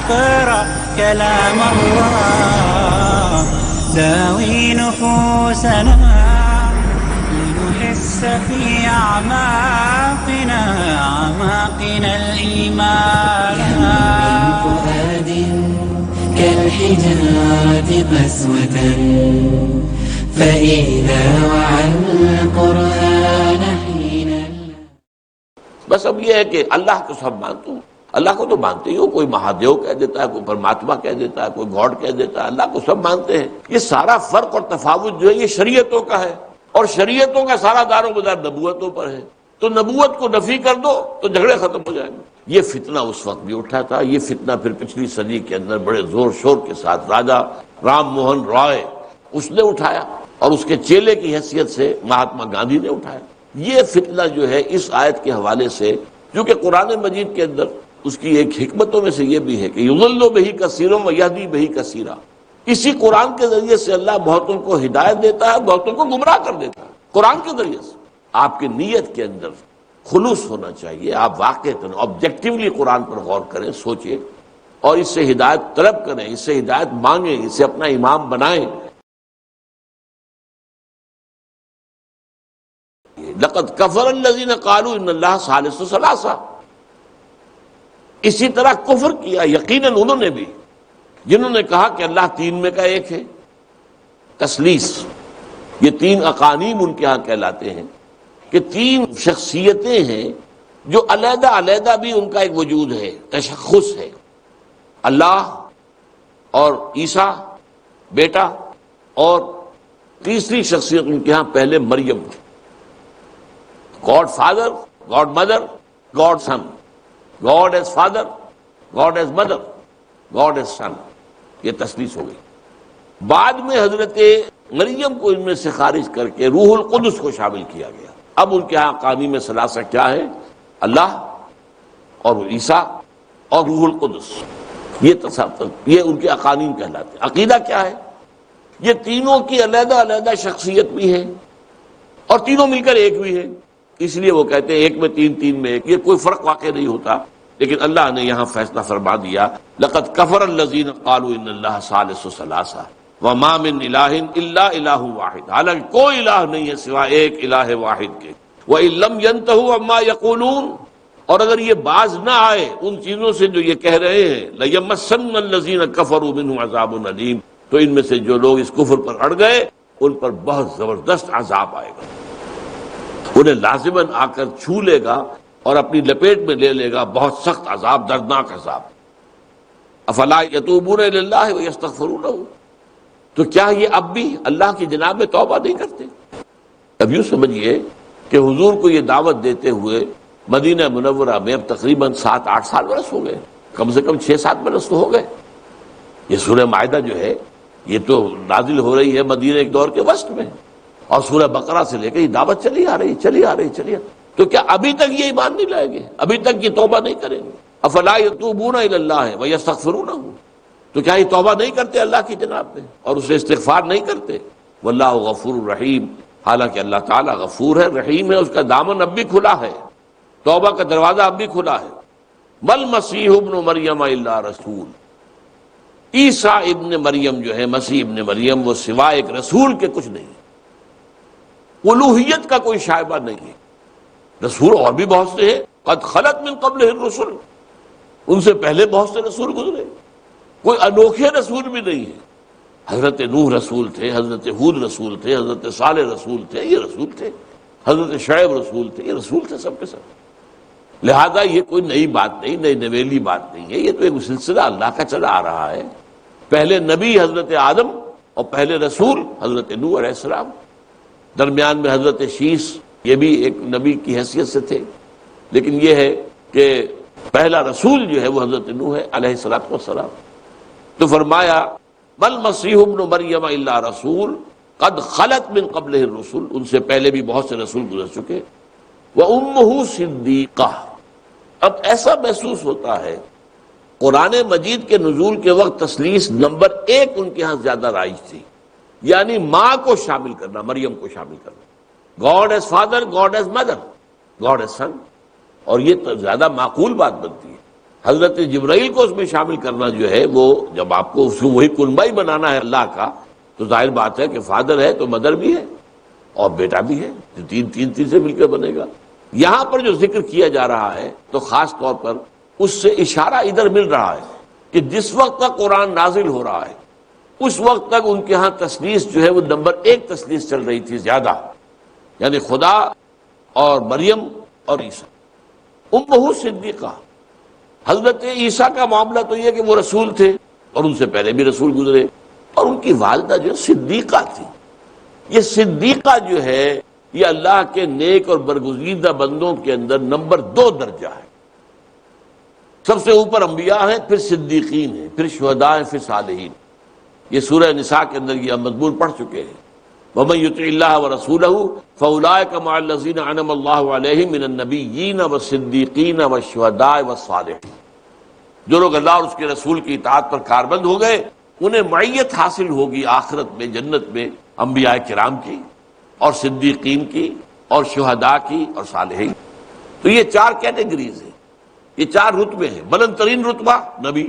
اقرأ كلام الله داوي نفوسنا لنحس في أعماقنا الإيمان. من فؤاد كالحجارة قسوة فإذا وعى القرآن حينا. بس اب یہ ہے کہ اللہ کو سب مانتا ہوں. اللہ کو تو مانتے ہی ہو، کوئی مہادیو کہہ دیتا ہے، کوئی پرماتما کہہ دیتا ہے، کوئی گاڈ کہہ دیتا ہے، اللہ کو سب مانتے ہیں. یہ سارا فرق اور تفاوت جو ہے یہ شریعتوں کا ہے، اور شریعتوں کا سارا دار و مدار نبوتوں پر ہے. تو نبوت کو نفی کر دو تو جھگڑے ختم ہو جائیں گے. یہ فتنہ اس وقت بھی اٹھا تھا، یہ فتنہ پھر پچھلی صدی کے اندر بڑے زور شور کے ساتھ راجا رام موہن رائے اس نے اٹھایا، اور اس کے چیلے کی حیثیت سے مہاتما گاندھی نے اٹھایا. یہ فتنہ جو ہے اس آیت کے حوالے سے، جو کہ قرآن مجید کے اندر اس کی ایک حکمتوں میں سے یہ بھی ہے کہ یضل بہ کثیرا ویہدی بہ کثیرا، اسی قرآن کے ذریعے سے اللہ بہتوں کو ہدایت دیتا ہے، بہتوں کو گمراہ کر دیتا ہے. قرآن کے ذریعے سے آپ کی نیت کے اندر خلوص ہونا چاہیے، آپ واقعتاً آبجیکٹیولی قرآن پر غور کریں، سوچیں، اور اس سے ہدایت طلب کریں، اس سے ہدایت مانگیں، اسے اپنا امام بنائیں. لقد کفر الذین قالوا ان اللہ ثالث ثلاثہ، اسی طرح کفر کیا یقیناً انہوں نے بھی جنہوں نے کہا کہ اللہ تین میں کا ایک ہے. تثلیث، یہ تین اقانیم ان کے ہاں کہلاتے ہیں کہ تین شخصیتیں ہیں جو علیحدہ علیحدہ بھی ان کا ایک وجود ہے، تشخص ہے. اللہ اور عیسیٰ بیٹا، اور تیسری شخصیت ان کے ہاں پہلے Maryam, God father, God mother, God son, God is father, God is mother, God is son. یہ تثلیث ہو گئی. بعد میں حضرت مریم کو ان میں سے خارج کر کے روح القدس کو شامل کیا گیا. اب ان کے ہاں قانون میں ثلاثہ کیا ہے؟ اللہ اور عیسیٰ اور روح القدس. یہ ان کے اقانیم کہلاتے ہیں. عقیدہ کیا ہے؟ یہ تینوں کی علیحدہ علیحدہ شخصیت بھی ہے اور تینوں مل کر ایک بھی ہے. اس لیے وہ کہتے ہیں ایک میں تین، تین میں ایک. یہ کوئی فرق واقع نہیں ہوتا، لیکن اللہ نے یہاں فیصلہ فرما دیا لقد کفر الذین قالوا ان اللہ ثالث ثلاثہ وما من الہ الا الہ واحد، حالانکہ کوئی الہ نہیں ہے سوائے ایک الہ واحد کے. وَإِن لَّمْ يَنْتَهُوا عَمَّا يَقُولُونَ، اور اگر یہ باز نہ آئے ان چیزوں سے جو یہ کہہ رہے ہیں، لَيَمَسَّنَّ الَّذِينَ كَفَرُوا مِنْهُمْ عَذَابٌ أَلِيمٌ، تو ان میں سے جو لوگ اس کفر پر اڑ گئے ان پر بہت زبردست عذاب آئے گا، انہیں لازماً آ کر چھو لے گا اور اپنی لپیٹ میں لے لے گا بہت سخت عذاب، دردناک عذاب. افلا یتوبون الی اللہ ویستغفرونہ، تو کیا یہ اب بھی اللہ کی جناب میں توبہ نہیں کرتے؟ اب یوں سمجھیے کہ حضور کو یہ دعوت دیتے ہوئے مدینہ منورہ میں اب تقریباً 7-8 سال برس ہو گئے، کم سے کم 6-7 برس تو ہو گئے. یہ سورہ مائدہ جو ہے یہ تو نازل ہو رہی ہے مدینہ ایک دور کے وسط میں، اور سورہ بقرہ سے لے کے یہ دعوت چلی آ رہی. تو کیا ابھی تک یہ ایمان نہیں لائیں گے؟ ابھی تک یہ توبہ نہیں کریں گے؟ افلا یتوبون الی اللہ ویستغفرونہ، تو کیا یہ توبہ نہیں کرتے اللہ کی جناب میں اور اسے استغفار نہیں کرتے؟ واللہ غفور رحیم، حالانکہ اللہ تعالیٰ غفور ہے، رحیم ہے، اس کا دامن اب بھی کھلا ہے، توبہ کا دروازہ اب بھی کھلا ہے. مل مسیح ابن مریم الا رسول، عیسیٰ ابن مریم جو ہے، مسیح ابن مریم، وہ سوائے ایک رسول کے کچھ نہیں. الوہیت کا کوئی شائبہ نہیں ہے. رسول اور بھی بہت سے ہیں، قد خلت من قبلہ الرسل، ان سے پہلے بہت سے رسول گزرے، کوئی انوکھے رسول بھی نہیں ہے. حضرت نوح رسول تھے، حضرت ہود رسول تھے، حضرت صالح رسول تھے، یہ رسول تھے، حضرت شعیب رسول تھے، یہ رسول تھے سب کے سب. لہذا یہ کوئی نئی بات نہیں، نئی نویلی بات نہیں ہے، یہ تو ایک سلسلہ اللہ کا چلا آ رہا ہے. پہلے نبی حضرت آدم اور پہلے رسول حضرت نوح علیہ السلام، درمیان میں حضرت شیس یہ بھی ایک نبی کی حیثیت سے تھے، لیکن یہ ہے کہ پہلا رسول جو ہے وہ حضرت نوح ہے علیہ السلام. تو فرمایا بل مسیح ابن مریم الا رسول قد خلت من قبلہ الرسل، ان سے پہلے بھی بہت سے رسول گزر چکے. وامہ صدیقہ، اب ایسا محسوس ہوتا ہے قرآن مجید کے نزول کے وقت تثلیث نمبر 1 ان کے ہاں زیادہ رائج تھی، یعنی ماں کو شامل کرنا، مریم کو شامل کرنا، God is father, God is mother, God is son. اور یہ تو زیادہ معقول بات بنتی ہے. حضرت جبرائیل کو اس میں شامل کرنا جو ہے وہ جب آپ کو اس کو وہی کنبہ ہی بنانا ہے اللہ کا، تو ظاہر بات ہے کہ فادر ہے تو مدر بھی ہے اور بیٹا بھی ہے، جو تین سے مل کر بنے گا۔ یہاں پر جو ذکر کیا جا رہا ہے تو خاص طور پر اس سے اشارہ ادھر مل رہا ہے کہ جس وقت تک قرآن نازل ہو رہا ہے اس وقت تک ان کے ہاں تثلیث جو ہے وہ نمبر 1 تثلیث چل رہی تھی زیادہ، یعنی خدا اور مریم اور عیسیٰ۔ امہ صدیقہ، حضرت عیسیٰ کا معاملہ تو یہ کہ وہ رسول تھے اور ان سے پہلے بھی رسول گزرے، اور ان کی والدہ جو صدیقہ تھی۔ یہ صدیقہ جو ہے یہ اللہ کے نیک اور برگزیدہ بندوں کے اندر نمبر 2 درجہ ہے۔ سب سے اوپر انبیاء ہیں، پھر صدیقین ہیں، پھر شہداء ہیں، پھر صالحین۔ یہ سورہ نساء کے اندر یہ مضمون پڑھ چکے ہیں۔ وَمَن يُطِعِ اللَّهَ وَرَسُولَهُ فَأُولَٰئِكَ مَعَ الَّذِينَ أَنْعَمَ اللَّهُ عَلَيْهِم مِّنَ النَّبِيِّينَ وَالصِّدِّيقِينَ وَالشُّهَدَاءِ وَالصَّالِحِينَ۔ جو لوگ اللہ اور اس کے رسول کی اطاعت پر کاربند ہو گئے انہیں معیت حاصل ہوگی آخرت میں، جنت میں، انبیاء کرام کی اور صدیقین کی اور شہداء کی اور صالحین۔ تو یہ 4 کیٹیگریز ہیں، یہ 4 رتبے ہیں۔ بلند ترین رتبہ نبی،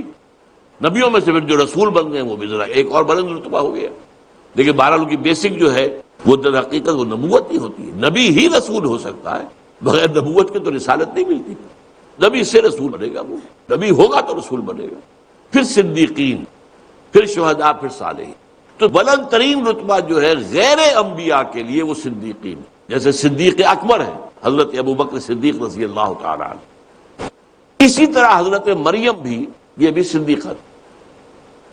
نبیوں میں سے پھر جو رسول بن گئے وہ بھی ذرا ایک اور بلند رتبہ ہو گیا، لیکن بہرحال ان کی بیسک جو ہے وہ در حقیقت وہ نبوت ہی ہوتی ہے۔ نبی ہی رسول ہو سکتا ہے، بغیر نبوت کے تو رسالت نہیں ملتی۔ نبی سے رسول بنے گا، وہ نبی ہوگا تو رسول بنے گا، پھر صدیقین، پھر شہداء، پھر صالحین۔ تو بلند ترین رتبہ جو ہے غیر انبیاء کے لیے وہ صدیقین، جیسے صدیق اکبر ہے حضرت ابو بکر صدیق رضی اللہ تعالی عنہ۔ اسی طرح حضرت مریم بھی، یہ بھی صدیقت،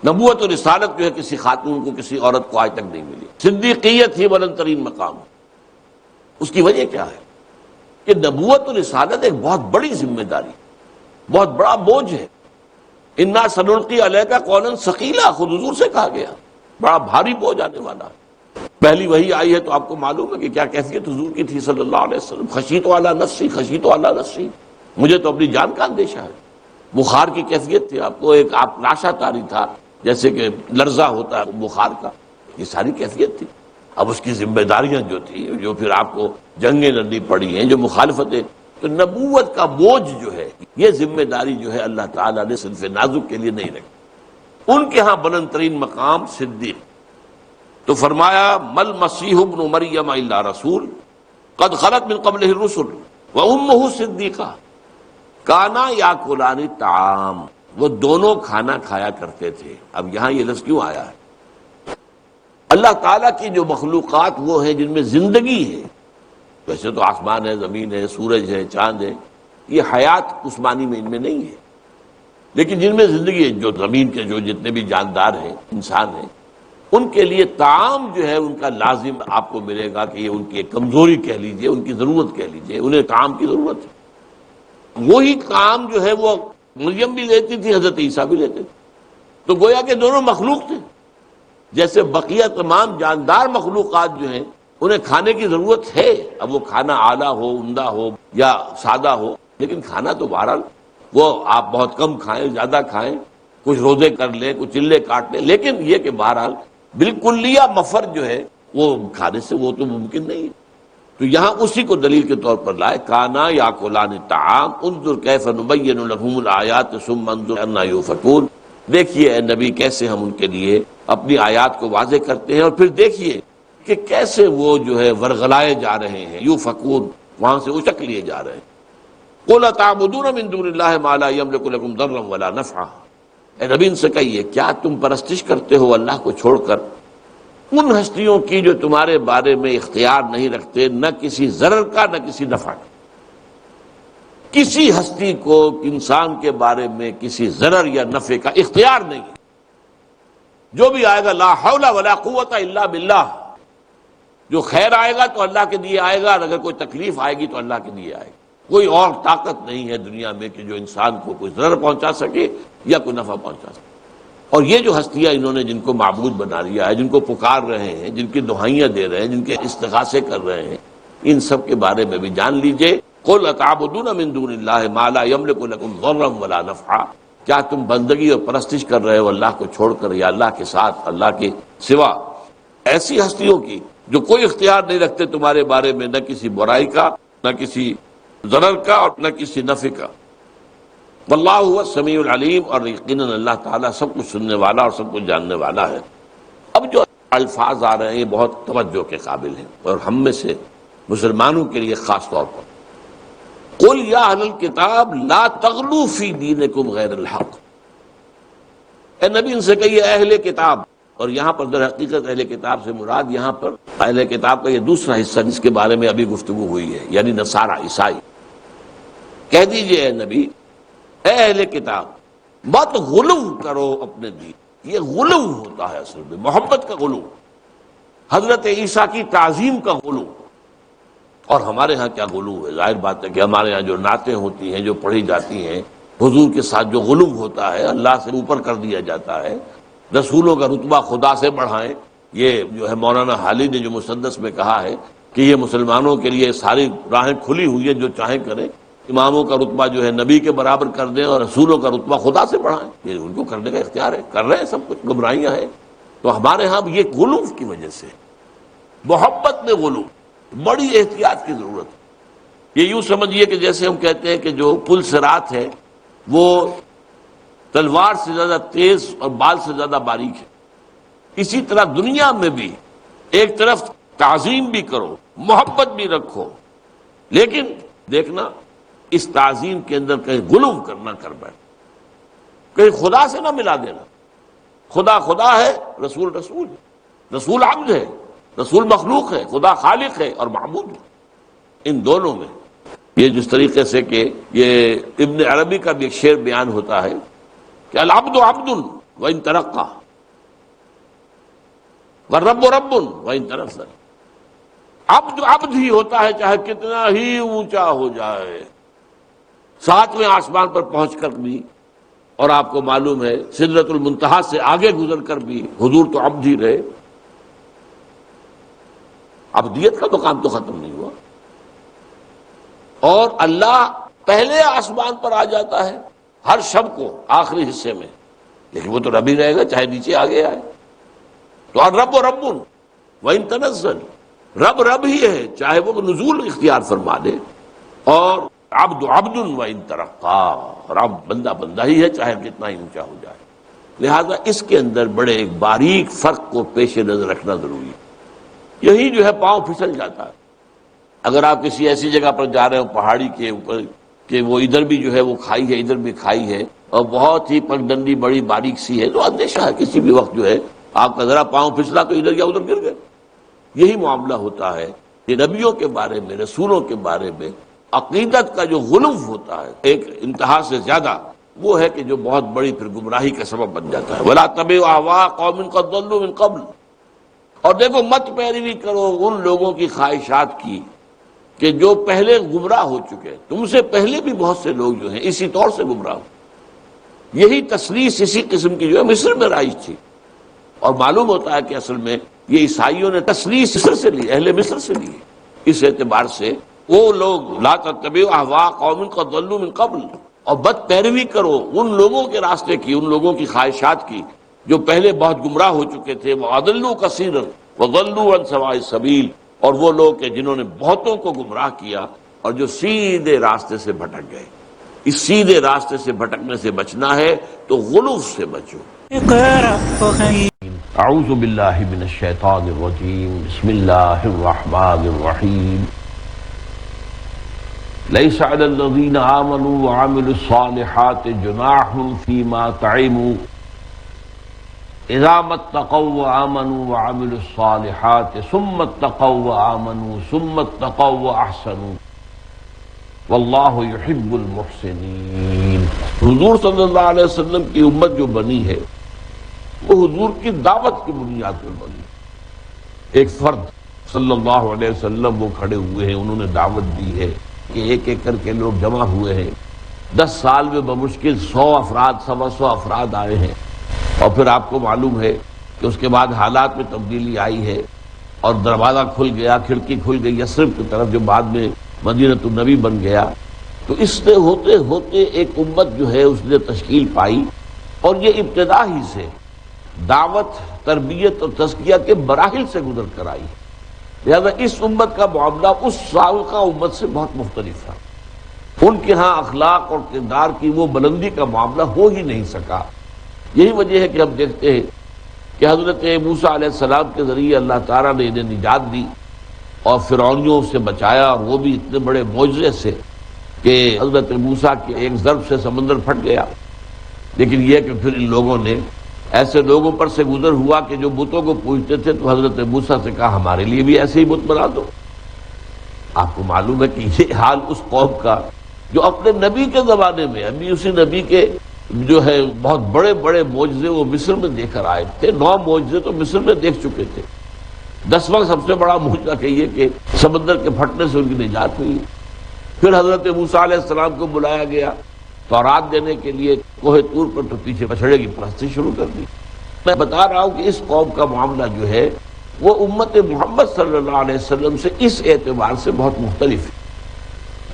نبوت اور رسالت جو ہے کسی خاتون کو، کسی عورت کو آج تک نہیں ملی۔ صدیقیت ہی بلند ترین مقام۔ اس کی وجہ کیا ہے کہ نبوت اور رسالت ایک بہت بڑی ذمہ داری، بہت بڑا بوجھ ہے۔ انا سنلقی علیک قولا ثقیلا، خود حضور سے کہا گیا بڑا بھاری بوجھ آنے والا ہے۔ پہلی وحی آئی ہے تو آپ کو معلوم ہے کہ کیا کیفیت حضور کی تھی صلی اللہ علیہ وسلم۔ خشیت علی نفسی، خشیت علی نفسی، مجھے تو اپنی جان کا اندیشہ ہے۔ بخار کی کیفیت تھی، آپ کو ایک آپ لاشا طاری تھا، جیسے کہ لرزہ ہوتا ہے بخار کا، یہ ساری کیفیت تھی۔ اب اس کی ذمہ داریاں جو تھی، جو پھر آپ کو جنگیں لڑنی پڑی ہیں، جو مخالفتیں، تو نبوت کا بوجھ جو ہے یہ ذمہ داری جو ہے اللہ تعالیٰ نے صنف نازک کے لیے نہیں رکھی۔ ان کے ہاں بلند ترین مقام صدیق۔ تو فرمایا مل مسیح ابن مریم الا رسول قد خلت من قبلہ الرسل وامہ صدیقہ کانا یاکلان الطعام، وہ دونوں کھانا کھایا کرتے تھے۔ اب یہاں یہ لفظ کیوں آیا ہے؟ اللہ تعالیٰ کی جو مخلوقات وہ ہیں جن میں زندگی ہے، ویسے تو آسمان ہے، زمین ہے، سورج ہے، چاند ہے، یہ حیات عثمانی میں ان میں نہیں ہے، لیکن جن میں زندگی ہے، جو زمین کے جو جتنے بھی جاندار ہیں، انسان ہیں، ان کے لیے طعام جو ہے ان کا لازم آپ کو ملے گا کہ یہ ان کی ایک کمزوری کہہ لیجئے، ان کی ضرورت کہہ لیجئے، انہیں طعام کی ضرورت ہے۔ وہی طعام جو ہے وہ مریم بھی لیتی تھی، حضرت عیسیٰ بھی لیتے تھے، تو گویا کہ دونوں مخلوق تھے۔ جیسے بقیہ تمام جاندار مخلوقات جو ہیں انہیں کھانے کی ضرورت ہے، اب وہ کھانا اعلیٰ ہو، عمدہ ہو یا سادہ ہو، لیکن کھانا تو بہرحال وہ آپ بہت کم کھائیں، زیادہ کھائیں، کچھ روزے کر لیں، کچھ چلے کاٹ لیں، لیکن یہ کہ بہرحال بالکلیہ مفر جو ہے وہ کھانے سے وہ تو ممکن نہیں ہے۔ تو یہاں اسی کو دلیل کے طور پر لائے، کانا یاکلان الطعام انظر کیف نبین لہم الآیات ثم انظر انا یؤفکون۔ دیکھیے اے نبی کیسے ہم ان کے لیے اپنی آیات کو واضح کرتے ہیں، اور پھر دیکھیے کہ کیسے وہ جو ہے ورغلائے جا رہے ہیں، یؤفکون، وہاں سے اچک لیے جا رہے ہیں۔ قل اتعبدون من دون اللہ ما لا یملک لکم ضرا ولا نفعا، اے نبی ان سے کہیے کیا تم پرستش کرتے ہو اللہ کو چھوڑ کر ان ہستیوں کی جو تمہارے بارے میں اختیار نہیں رکھتے، نہ کسی ضرر کا نہ کسی نفع کا۔ کسی ہستی کو انسان کے بارے میں کسی ضرر یا نفع کا اختیار نہیں ہے۔ جو بھی آئے گا لا حول ولا قوت الا باللہ، جو خیر آئے گا تو اللہ کے لیے آئے گا، اور اگر کوئی تکلیف آئے گی تو اللہ کے لیے آئے گی۔ کوئی اور طاقت نہیں ہے دنیا میں کہ جو انسان کو کوئی ضرر پہنچا سکے یا کوئی نفع پہنچا سکے۔ اور یہ جو ہستیاں انہوں نے جن کو معبود بنا لیا ہے، جن کو پکار رہے ہیں، جن کی دہائیاں دے رہے ہیں، جن کے استغاثے کر رہے ہیں، ان سب کے بارے میں بھی جان لیجئے۔ قل اتعبدون من دون اللہ ما لا یملک لکم ضرا ولا نفعا، کیا تم بندگی اور پرستش کر رہے ہو اللہ کو چھوڑ کر یا اللہ کے ساتھ، اللہ کے سوا ایسی ہستیوں کی جو کوئی اختیار نہیں رکھتے تمہارے بارے میں، نہ کسی برائی کا، نہ کسی ضرر کا، اور نہ کسی نفع کا۔ واللہ هو السمیع العلیم، اور یقیناً اللہ تعالیٰ سب کچھ سننے والا اور سب کچھ جاننے والا ہے۔ اب جو الفاظ آ رہے ہیں یہ بہت توجہ کے قابل ہیں، اور ہم میں سے مسلمانوں کے لیے خاص طور پر قل یا اہل الکتاب لا تغلوا فی دینکم غیر الحق، اے نبی ان سے کہیے اہل کتاب، اور یہاں پر در حقیقت اہل کتاب سے مراد یہاں پر اہل کتاب کا یہ دوسرا حصہ جس کے بارے میں ابھی گفتگو ہوئی ہے، یعنی نصارہ، عیسائی۔ کہہ دیجئے اے نبی، اے اہل کتاب، مت غلو کرو اپنے دین۔ یہ غلو ہوتا ہے اصل میں، محبت کا غلو، حضرت عیسیٰ کی تعظیم کا غلو۔ اور ہمارے ہاں کیا غلو ہے؟ ظاہر بات ہے کہ ہمارے ہاں جو نعتیں ہوتی ہیں، جو پڑھی جاتی ہیں، حضور کے ساتھ جو غلو ہوتا ہے، اللہ سے اوپر کر دیا جاتا ہے، رسولوں کا رتبہ خدا سے بڑھائیں۔ یہ جو ہے مولانا حالی نے جو مسدس میں کہا ہے کہ یہ مسلمانوں کے لیے ساری راہیں کھلی ہوئی ہیں، جو چاہیں کریں، اماموں کا رتبہ جو ہے نبی کے برابر کر دیں اور رسولوں کا رتبہ خدا سے بڑھائیں، یہ ان کو کرنے کا اختیار ہے، کر رہے ہیں، سب کچھ گمراہیاں ہیں۔ تو ہمارے ہاں یہ غلو کی وجہ سے، محبت میں غلو، بڑی احتیاط کی ضرورت ہے۔ یہ یوں سمجھیے کہ جیسے ہم کہتے ہیں کہ جو پل صراط ہے وہ تلوار سے زیادہ تیز اور بال سے زیادہ باریک ہے، اسی طرح دنیا میں بھی ایک طرف تعظیم بھی کرو، محبت بھی رکھو، لیکن دیکھنا اس تعظیم کے اندر کہیں غلو کرنا کر بیٹھ، کہیں خدا سے نہ ملا دینا۔ خدا خدا ہے، رسول رسول ہے، رسول عبد ہے، رسول مخلوق ہے، خدا خالق ہے اور معبود ہے۔ ان دونوں میں یہ جس طریقے سے کہ یہ ابن عربی کا بھی ایک شعر بیان ہوتا ہے کہ العبد عبد وان ترقى والرب رب وان تنزل، عبد عبد ہی ہوتا ہے چاہے کتنا ہی اونچا ہو جائے، ساتویں آسمان پر پہنچ کر بھی، اور آپ کو معلوم ہے سدرۃ المنتہا سے آگے گزر کر بھی حضور تو عبد ہی رہے، عبدیت کا تو کام تو ختم نہیں ہوا۔ اور اللہ پہلے آسمان پر آ جاتا ہے ہر شب کو آخری حصے میں، لیکن وہ تو رب ہی رہے گا چاہے نیچے آگے آئے۔ تو رب و رب وَإِن تنزل، رب رب ہی ہے چاہے وہ نزول اختیار فرما دے، اور عبد عبد وَإِن ترقى، رب بندہ بندہ ہی ہے چاہے کتنا ہی اونچا ہو جائے۔ لہذا اس کے اندر بڑے ایک باریک فرق کو پیش نظر رکھنا ضروری ہے۔ یہی جو ہے پاؤں پھسل جاتا ہے۔ اگر آپ کسی ایسی جگہ پر جا رہے ہو پہاڑی کے اوپر کہ وہ ادھر بھی جو ہے وہ کھائی ہے، ادھر بھی کھائی ہے، اور بہت ہی پگڈنڈی بڑی باریک سی ہے، تو اندیشہ ہے کسی بھی وقت جو ہے آپ کا ذرا پاؤں پھسلا تو ادھر یا ادھر گر گئے۔ یہی معاملہ ہوتا ہے کہ نبیوں کے بارے میں، رسولوں کے بارے میں عقیدت کا جو غلو ہوتا ہے ایک انتہا سے زیادہ، وہ ہے کہ جو بہت بڑی پھر گمراہی کا سبب بن جاتا ہے۔ وَلَا تَتَّبِعُوا أَهْوَاءَ قَوْمٍ قَدْ ضَلُّوا مِن قَبْلُ، اور دیکھو مت پیروی کرو ان لوگوں کی خواہشات کی کہ جو پہلے گمراہ ہو چکے، تم سے پہلے بھی بہت سے لوگ جو ہیں اسی طور سے گمراہ ہو۔ یہی تسلیس اسی قسم کی جو ہے مصر میں رائج تھی، اور معلوم ہوتا ہے کہ اصل میں یہ عیسائیوں نے تسلیس مصر سے لی، اہل مصر سے لی۔ اس اعتبار سے وہ لوگ لا تتبعوا اهواء قوم قد ضلوا من قبل، اور بد پیروی کرو ان لوگوں کے راستے کی، ان لوگوں کی خواہشات کی جو پہلے بہت گمراہ ہو چکے تھے۔ وَأَضَلُّوا كَثِيرًا وَضَلُّوا عَن سَوَاءِ السَّبِيلِ، اور وہ لوگ کہ جنہوں نے بہتوں کو گمراہ کیا اور جو سیدھے راستے سے بھٹک گئے۔ اس سیدھے راستے سے بھٹکنے سے بچنا ہے تو غلو سے بچو۔ اعوذ باللہ من الشیطان الرجیم، بسم اللہ الرحمن الرحیم۔ لیس علی الذین آمنوا وعملوا الصالحات جناح فیما طعموا اذا ما اتقوا وآمنوا وعملوا الصالحات ثم اتقوا وآمنوا ثم اتقوا واحسنوا واللہ یحب المحسنین۔ حضور صلی اللہ علیہ وسلم کی امت جو بنی ہے وہ حضور کی دعوت کی بنیاد پر بنی۔ ایک فرد صلی اللہ علیہ وسلم وہ کھڑے ہوئے ہیں، انہوں نے دعوت دی ہے کہ ایک ایک کر کے لوگ جمع ہوئے ہیں، 10 سال میں بمشکل 100 افراد، 125 افراد آئے ہیں، اور پھر آپ کو معلوم ہے کہ اس کے بعد حالات میں تبدیلی آئی ہے اور دروازہ کھل گیا، کھڑکی کھل گئی یثرب کی طرف، جو بعد میں مدینۃ النبی بن گیا۔ تو اس سے ہوتے ہوتے ایک امت جو ہے اس نے تشکیل پائی، اور یہ ابتدا ہی سے دعوت، تربیت اور تزکیہ کے مراحل سے گزر کر آئی ہے۔ لہذا اس امت کا معاملہ اس سابقہ امت سے بہت مختلف تھا۔ ان کے ہاں اخلاق اور کردار کی وہ بلندی کا معاملہ ہو ہی نہیں سکا۔ یہی وجہ ہے کہ ہم دیکھتے ہیں کہ حضرت موسیٰ علیہ السلام کے ذریعے اللہ تعالیٰ نے انہیں نجات دی اور فرعونیوں سے بچایا، اور وہ بھی اتنے بڑے معجزے سے کہ حضرت موسیٰ کے ایک ضرب سے سمندر پھٹ گیا۔ لیکن یہ کہ پھر ان لوگوں نے ایسے لوگوں پر سے گزر ہوا کہ جو بتوں کو پوجتے تھے، تو حضرت موسیٰ سے کہا ہمارے لیے بھی ایسے ہی بت بنا دو۔ آپ کو معلوم ہے کہ یہ حال اس قوم کا جو اپنے نبی کے زمانے میں، ابھی اسی نبی کے جو ہے بہت بڑے بڑے معجزے وہ مصر میں دیکھ کر آئے تھے، 9 معجزے تو مصر میں دیکھ چکے تھے۔ 10واں سب سے بڑا معجزہ کہیے کہ سمندر کے پھٹنے سے ان کی نجات ہوئی۔ پھر حضرت موسیٰ علیہ السلام کو بلایا گیا تورات دینے کے لیے کوہ طور پر، تو پیچھے بچھڑے کی پرستی شروع کر دی۔ میں بتا رہا ہوں کہ اس قوم کا معاملہ جو ہے وہ امت محمد صلی اللہ علیہ وسلم سے اس اعتبار سے بہت مختلف ہے۔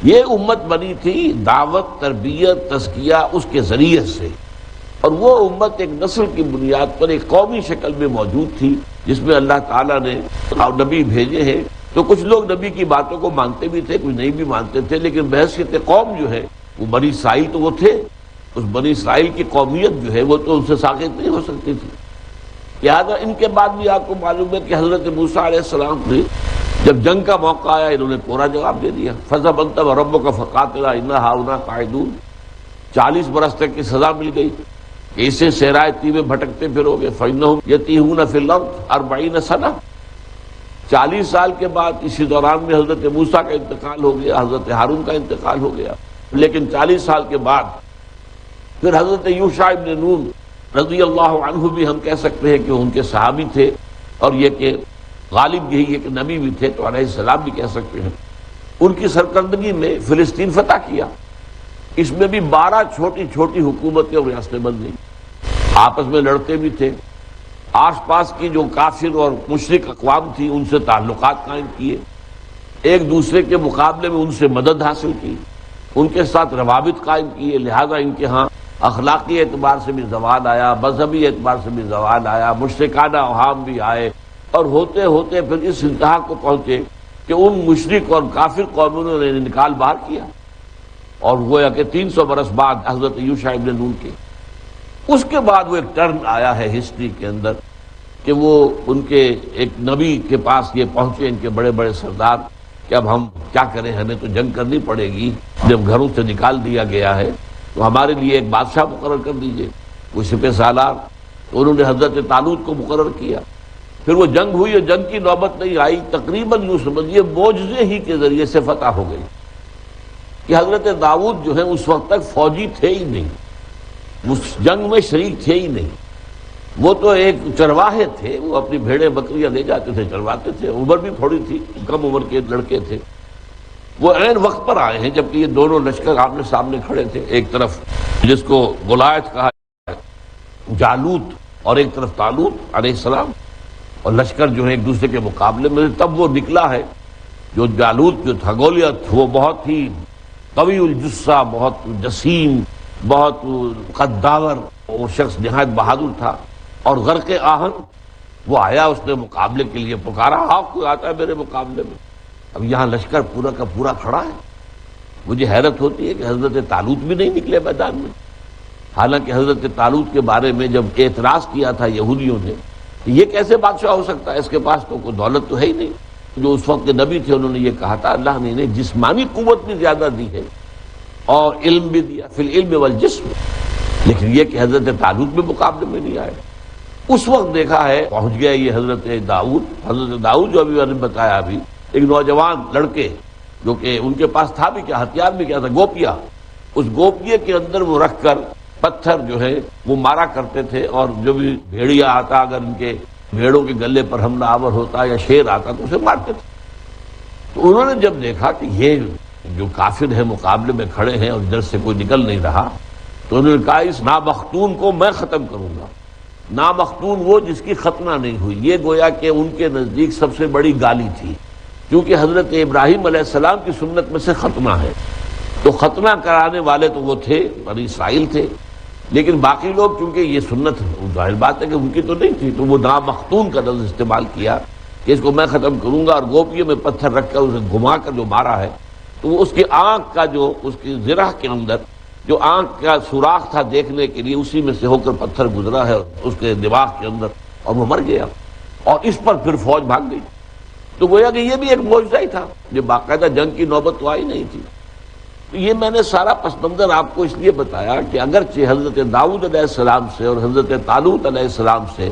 یہ امت بنی تھی دعوت، تربیت، تزکیہ اس کے ذریعے سے، اور وہ امت ایک نسل کی بنیاد پر ایک قومی شکل میں موجود تھی جس میں اللہ تعالیٰ نے نبی بھیجے ہیں۔ تو کچھ لوگ نبی کی باتوں کو مانتے بھی تھے، کچھ نہیں بھی مانتے تھے، لیکن بحیثیت قوم جو ہے وہ بنی اسرائیل تو وہ تھے، اس بنی اسرائیل کی قومیت جو ہے وہ تو ان سے ساقط نہیں ہو سکتی تھی۔ لہٰذا ان کے بعد بھی آپ کو معلوم ہے کہ حضرت موسیٰ علیہ السلام نے جب جنگ کا موقع آیا انہوں نے پورا جواب دے دیا، فَذْهَبْ أَنْتَ وَرَبُّكَ فَقَاتِلَا إِنَّا هَاهُنَا قَاعِدُونَ۔ 40 برس تک کی سزا مل گئی کہ اسے صحرائے طی میں بھٹکتے پھرو گے، فَإِنَّهُمْ يَتِيهُونَ فِي الْأَرْضِ 40 سنة۔ 40 سال کے بعد اسی دوران میں حضرت موسیٰ کا انتقال ہو گیا، حضرت ہارون کا انتقال ہو گیا، لیکن 40 سال کے بعد پھر حضرت یوشع ابن نون رضی اللہ عنہ بھی ہم کہہ سکتے ہیں کہ ان کے صحابی تھے، اور یہ کہ غالب یہی ہے کہ نبی بھی تھے تو علیہ السلام بھی کہہ سکتے ہیں، ان کی سرکردگی میں فلسطین فتح کیا۔ اس میں بھی 12 چھوٹی چھوٹی حکومتیں اور ریاستیں بن گئیں، آپس میں لڑتے بھی تھے، آس پاس کی جو کافر اور مشرک اقوام تھی ان سے تعلقات قائم کیے، ایک دوسرے کے مقابلے میں ان سے مدد حاصل کی، ان کے ساتھ روابط قائم کیے۔ لہذا ان کے ہاں اخلاقی اعتبار سے بھی زوال آیا، مذہبی اعتبار سے بھی زوال آیا، مشرکانہ اوہام بھی آئے، اور ہوتے ہوتے پھر اس انتہا کو پہنچے کہ ان مشرک اور کافر قوموں نے نکال باہر کیا، اور گویا کہ 300 برس بعد حضرت یوشع ابن نون کے اس کے بعد وہ ایک ٹرن آیا ہے ہسٹری کے اندر کہ وہ ان کے ایک نبی کے پاس یہ پہنچے ان کے بڑے بڑے سردار کہ اب ہم کیا کریں، ہمیں تو جنگ کرنی پڑے گی، جب گھروں سے نکال دیا گیا ہے تو ہمارے لیے ایک بادشاہ مقرر کر دیجئے، وہ سپہ سالار۔ تو انہوں نے حضرت طالوت کو مقرر کیا، پھر وہ جنگ ہوئی اور جنگ کی نوبت نہیں آئی، تقریباً یوں سمجھیے معجزے ہی کے ذریعے سے فتح ہو گئی کہ حضرت داؤد جو ہے اس وقت تک فوجی تھے ہی نہیں، اس جنگ میں شریک تھے ہی نہیں، وہ تو ایک چرواہے تھے، وہ اپنی بھیڑیں بکریاں لے جاتے تھے، چرواتے تھے، عمر بھی تھوڑی تھی، کم عمر کے لڑکے تھے۔ وہ عین وقت پر آئے ہیں جبکہ یہ دونوں لشکر آمنے سامنے کھڑے تھے، ایک طرف جس کو گولیات کہا جالوت اور ایک طرف طالوت علیہ السلام، اور لشکر جو ہے ایک دوسرے کے مقابلے میں۔ تب وہ نکلا ہے جو جالوت جو تھا، گولیات، وہ بہت ہی قوی الجثہ، بہت جسیم، بہت قداور، وہ شخص نہایت بہادر تھا، اور غرق آہن وہ آیا، اس نے مقابلے کے لیے پکارا، آپ کوئی آتا ہے میرے مقابلے میں؟ اب یہاں لشکر پورا کا پورا کھڑا ہے۔ مجھے حیرت ہوتی ہے کہ حضرت طالوت بھی نہیں نکلے میدان میں، حالانکہ حضرت طالوت کے بارے میں جب اعتراض کیا تھا یہودیوں نے کہ یہ کیسے بادشاہ ہو سکتا ہے، اس کے پاس تو کوئی دولت تو ہے ہی نہیں، جو اس وقت کے نبی تھے انہوں نے یہ کہا تھا اللہ نے انہیں جسمانی قوت بھی زیادہ دی ہے اور علم بھی دیا، فی العلم والجسم، لیکن یہ کہ حضرت طالوت بھی مقابلے میں نہیں آئے۔ اس وقت دیکھا ہے پہنچ گیا یہ حضرت داؤد جو ابھی میں نے بتایا، ابھی ایک نوجوان لڑکے جو کہ ان کے پاس تھا بھی کیا، ہتھیار بھی کیا تھا، گوپیا، اس گوپیے کے اندر وہ رکھ کر پتھر جو ہے وہ مارا کرتے تھے، اور جو بھی بھیڑیا آتا اگر ان کے بھیڑوں کے گلے پر حملہ آور ہوتا یا شیر آتا تو اسے مارتے تھے۔ تو انہوں نے جب دیکھا کہ یہ جو کافر ہے مقابلے میں کھڑے ہیں اور ادھر سے کوئی نکل نہیں رہا، تو انہوں نے کہا اس نامختون کو میں ختم کروں گا۔ نامختون وہ جس کی ختنہ نہیں ہوئی، یہ گویا کہ ان کے نزدیک سب سے بڑی گالی تھی، کیونکہ حضرت ابراہیم علیہ السلام کی سنت میں سے ختنہ ہے، تو ختنہ کرانے والے تو وہ تھے، بنی اسرائیل تھے، لیکن باقی لوگ چونکہ یہ سنت ظاہر بات ہے کہ ان کی تو نہیں تھی، تو وہ نامختون کا لفظ استعمال کیا کہ اس کو میں ختم کروں گا، اور گوپیوں میں پتھر رکھ کر اسے گھما کر جو مارا ہے تو وہ اس کی آنکھ کا جو اس کی زرہ کے اندر جو آنکھ کا سوراخ تھا دیکھنے کے لیے، اسی میں سے ہو کر پتھر گزرا ہے اس کے دماغ کے اندر، اور وہ مر گیا، اور اس پر پھر فوج بھاگ گئی۔ تو گویا کہ یہ بھی ایک معجزہ ہی تھا، یہ باقاعدہ جنگ کی نوبت تو آئی نہیں تھی۔ تو یہ میں نے سارا پس منظر آپ کو اس لیے بتایا کہ اگرچہ حضرت داؤد علیہ السلام سے اور حضرت طالوت علیہ السلام سے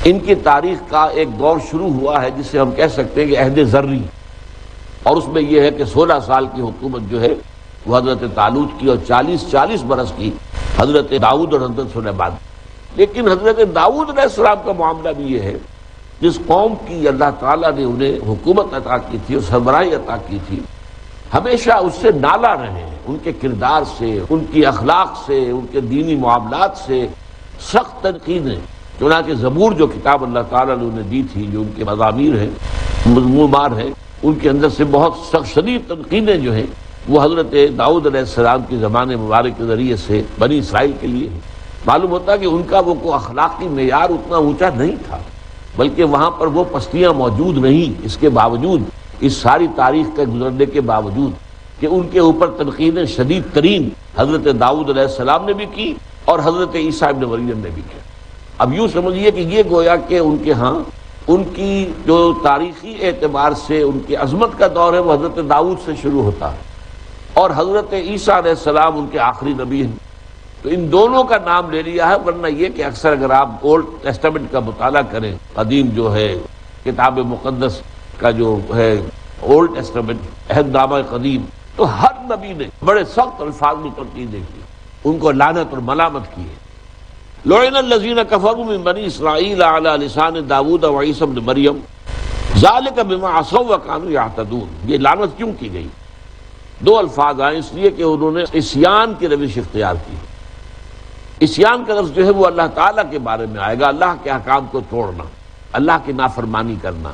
ان کی تاریخ کا ایک دور شروع ہوا ہے جسے ہم کہہ سکتے ہیں کہ عہد ذری، اور اس میں یہ ہے کہ 16 سال کی حکومت جو ہے وہ حضرت طالوت کی، اور 40 برس کی حضرت داؤد اور حضرت سلیمان۔ لیکن حضرت داؤد علیہ السلام کا معاملہ بھی یہ ہے، جس قوم کی اللہ تعالیٰ نے انہیں حکومت عطا کی تھی اور سربراہی عطا کی تھی، ہمیشہ اس سے نالا رہے ہیں، ان کے کردار سے، ان کی اخلاق سے، ان کے دینی معاملات سے سخت تنقیدیں۔ چنانچہ زبور جو کتاب اللہ تعالیٰ نے انہیں دی تھی، جو ان کے مضامیر ہیں، مضمومات ہیں، ان کے اندر سے بہت سخت شدید تنقیدیں جو ہیں وہ حضرت داؤد علیہ السلام کی زبان مبارک کے ذریعے سے بنی اسرائیل کے لیے ہیں۔ معلوم ہوتا ہے کہ ان کا وہ کوئی اخلاقی معیار اتنا اونچا نہیں تھا، بلکہ وہاں پر وہ پستیاں موجود نہیں، اس کے باوجود، اس ساری تاریخ کے گزرنے کے باوجود کہ ان کے اوپر تنقیدیں شدید ترین حضرت داؤد علیہ السلام نے بھی کی اور حضرت عیسیٰ ابن مریم نے بھی کی۔ اب یوں سمجھیے کہ یہ گویا کہ ان کے ہاں ان کی جو تاریخی اعتبار سے ان کی عظمت کا دور ہے وہ حضرت داؤد سے شروع ہوتا ہے، اور حضرت عیسیٰ علیہ السلام ان کے آخری نبی ہیں۔ تو ان دونوں کا نام لے لیا ہے، ورنہ یہ کہ اکثر اگر آپ اولڈ ٹیسٹامنٹ کا مطالعہ کریں، قدیم جو ہے کتاب مقدس کا جو ہے اولڈ ٹیسٹامنٹ، عہد نامہ قدیم، تو ہر نبی نے بڑے سخت الفاظ میں تنقیدیں کی، ان کو لعنت اور ملامت کی ہے۔ لعن الذین کفروا من بنی اسرائیل علی لسان داؤد و عیسی ابن مریم ذلک بما عصوا وکانوا یعتدون۔ یہ لعنت کیوں کی گئی؟ دو الفاظ آئے، اس لیے کہ انہوں نے عصیان کی روش اختیار کی۔ عصیان کا لفظ جو ہے وہ اللہ تعالیٰ کے بارے میں آئے گا، اللہ کے احکام کو توڑنا، اللہ کی نافرمانی کرنا،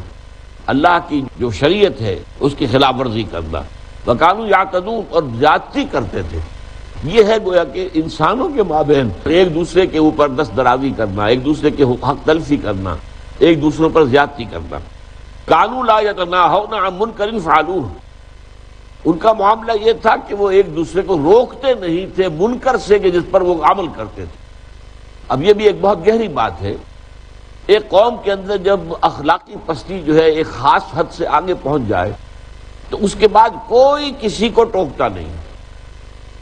اللہ کی جو شریعت ہے اس کی خلاف ورزی کرنا۔ وکانوا یعتدون، اور زیادتی کرتے تھے۔ یہ ہے گویا کہ انسانوں کے مابین ایک دوسرے کے اوپر دست درازی کرنا، ایک دوسرے کے حق تلفی کرنا، ایک دوسروں پر زیادتی کرنا۔ کانوا لا یتناہون عن منکر فعلوہ، ان کا معاملہ یہ تھا کہ وہ ایک دوسرے کو روکتے نہیں تھے منکر سے کہ جس پر وہ عمل کرتے تھے۔ اب یہ بھی ایک بہت گہری بات ہے، ایک قوم کے اندر جب اخلاقی پستی جو ہے ایک خاص حد سے آگے پہنچ جائے تو اس کے بعد کوئی کسی کو ٹوکتا نہیں۔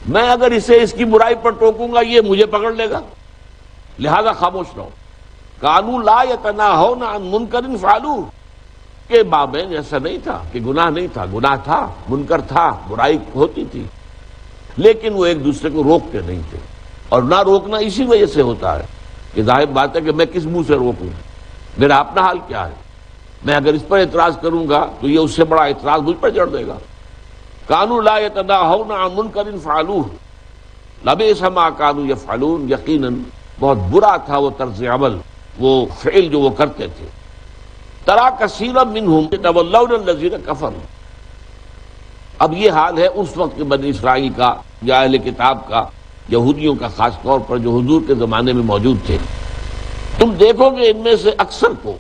میں اگر اسے اس کی برائی پر ٹوکوں گا یہ مجھے پکڑ لے گا، لہذا خاموش رہو۔ کانوا لا یتناہون عن منکر فعلوہ، کے بابین ایسا نہیں تھا کہ گناہ نہیں تھا، گناہ تھا، منکر تھا، برائی ہوتی تھی، لیکن وہ ایک دوسرے کو روکتے نہیں تھے۔ اور نہ روکنا اسی وجہ سے ہوتا ہے کہ ظاہر بات ہے کہ میں کس منہ سے روکوں، میرا اپنا حال کیا ہے، میں اگر اس پر اعتراض کروں گا تو یہ اس سے بڑا اعتراض مجھ پر چڑھ دے گا۔ کانوا لا یتناہون عن منکر فعلوہ لبئس ما کانوا یفعلون، یقیناً بہت برا تھا وہ طرز عمل، وہ فعل جو وہ کرتے تھے۔ ترا کثیرا منہم یتولون الذین کفروا، اب یہ حال ہے اس وقت کے بنی اسرائیل کا یا اہل کتاب کا، یہودیوں کا خاص طور پر جو حضور کے زمانے میں موجود تھے۔ تم دیکھو گے ان میں سے اکثر کو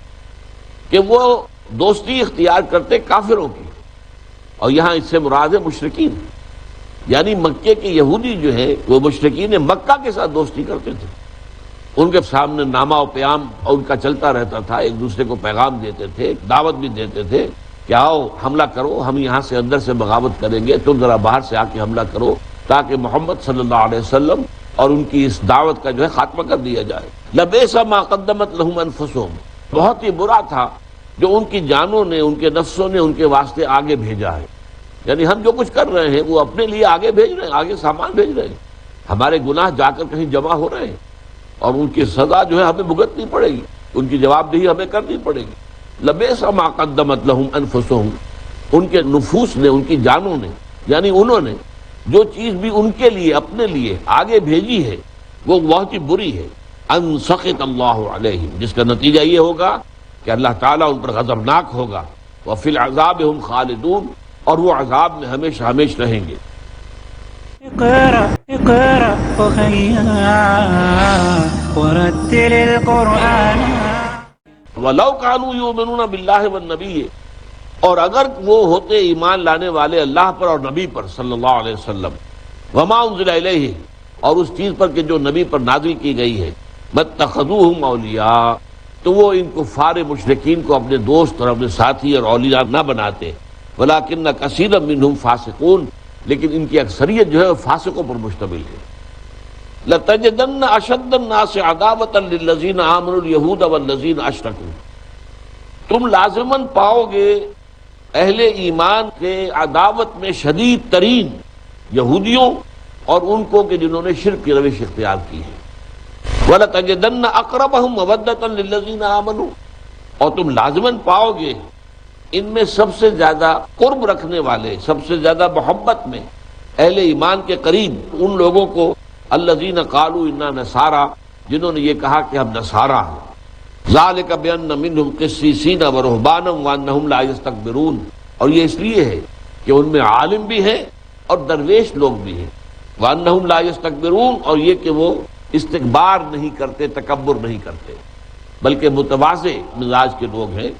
کہ وہ دوستی اختیار کرتے کافروں کی، اور یہاں اس سے مراد ہے مشرکین، یعنی مکے کے یہودی جو ہے وہ مشرکین مکہ کے ساتھ دوستی کرتے تھے، ان کے سامنے نامہ و پیام ان کا چلتا رہتا تھا، ایک دوسرے کو پیغام دیتے تھے، دعوت بھی دیتے تھے کہ آؤ حملہ کرو، ہم یہاں سے اندر سے بغاوت کریں گے، تم ذرا باہر سے آ کے حملہ کرو تاکہ محمد صلی اللہ علیہ وسلم اور ان کی اس دعوت کا جو ہے خاتمہ کر دیا جائے۔ لبئس ما قدمت لهم انفسهم، بہت ہی برا تھا جو ان کی جانوں نے، ان کے نفسوں نے ان کے واسطے آگے بھیجا ہے۔ یعنی ہم جو کچھ کر رہے ہیں وہ اپنے لیے آگے بھیج رہے ہیں، آگے سامان بھیج رہے ہیں، ہمارے گناہ جا کر کہیں جمع ہو رہے ہیں، اور ان کی سزا جو ہے ہمیں بھگتنی پڑے گی، ان کی جواب دہی ہمیں کرنی پڑے گی۔ لبئس ما قدمت لهم انفسهم، ان کے نفوس نے، ان کی جانوں نے، یعنی انہوں نے جو چیز بھی ان کے لیے، اپنے لیے آگے بھیجی ہے وہ بہت ہی بری ہے۔ ان سخط اللہ علیہم، جس کا نتیجہ یہ ہوگا کہ اللہ تعالیٰ ان پر غضبناک ہوگا، وفی العذاب ہم خالدون، اور وہ عذاب میں ہمیشہ ہمیشہ رہیں گے۔ اقرأ اقرأ أخيا ورتل القرآن وَلَوْ كَانُوا يُؤْمِنُونَ بِاللَّهِ وَالنَّبِيِّ، اور اگر وہ ہوتے ایمان لانے والے اللہ پر اور نبی پر صلی اللہ علیہ وسلم، وما انزل الیہ، اور اس چیز پر کہ جو نبی پر نازل کی گئی ہے، متخذوہم اولیاء، تو وہ ان کفار مشرکین کو اپنے دوست اور اپنے ساتھی اور اولیاء نہ بناتے، ولکن کثیرا منہم فاسقون، لیکن ان کی اکثریت جو ہے وہ فاسقوں پر مشتمل ہے۔ لَتَجِدَنَّ أَشَدَّ النَّاسِ عَدَاوَةً لِلَّذِينَ آمَنُوا الْيَهُودَ وَالَّذِينَ أَشْرَكُوا، تم لازماً پاؤ گے اہل ایمان کے عداوت میں شدید ترین یہودیوں اور ان کو کہ جنہوں نے شرک کی روش اختیار کی ہے۔ وَلَتَجِدَنَّ أَقْرَبَهُمْ مَوَدَّةً لِلَّذِينَ آمَنُوا، اور تم لازماً پاؤ گے ان میں سب سے زیادہ قرب رکھنے والے، سب سے زیادہ محبت میں اہل ایمان کے قریب ان لوگوں کو الذین قالوا انا نصارى، جنہوں نے یہ کہا کہ ہم نصارہ ہیں۔ ذالک بان منہم قسیسین ورہبانا وانہم لا یستکبرون، اور یہ اس لیے ہے کہ ان میں عالم بھی ہیں اور درویش لوگ بھی ہیں، وانہم لا یستکبرون، اور یہ کہ وہ استکبار نہیں کرتے، تکبر نہیں کرتے، بلکہ متواضع مزاج کے لوگ ہیں،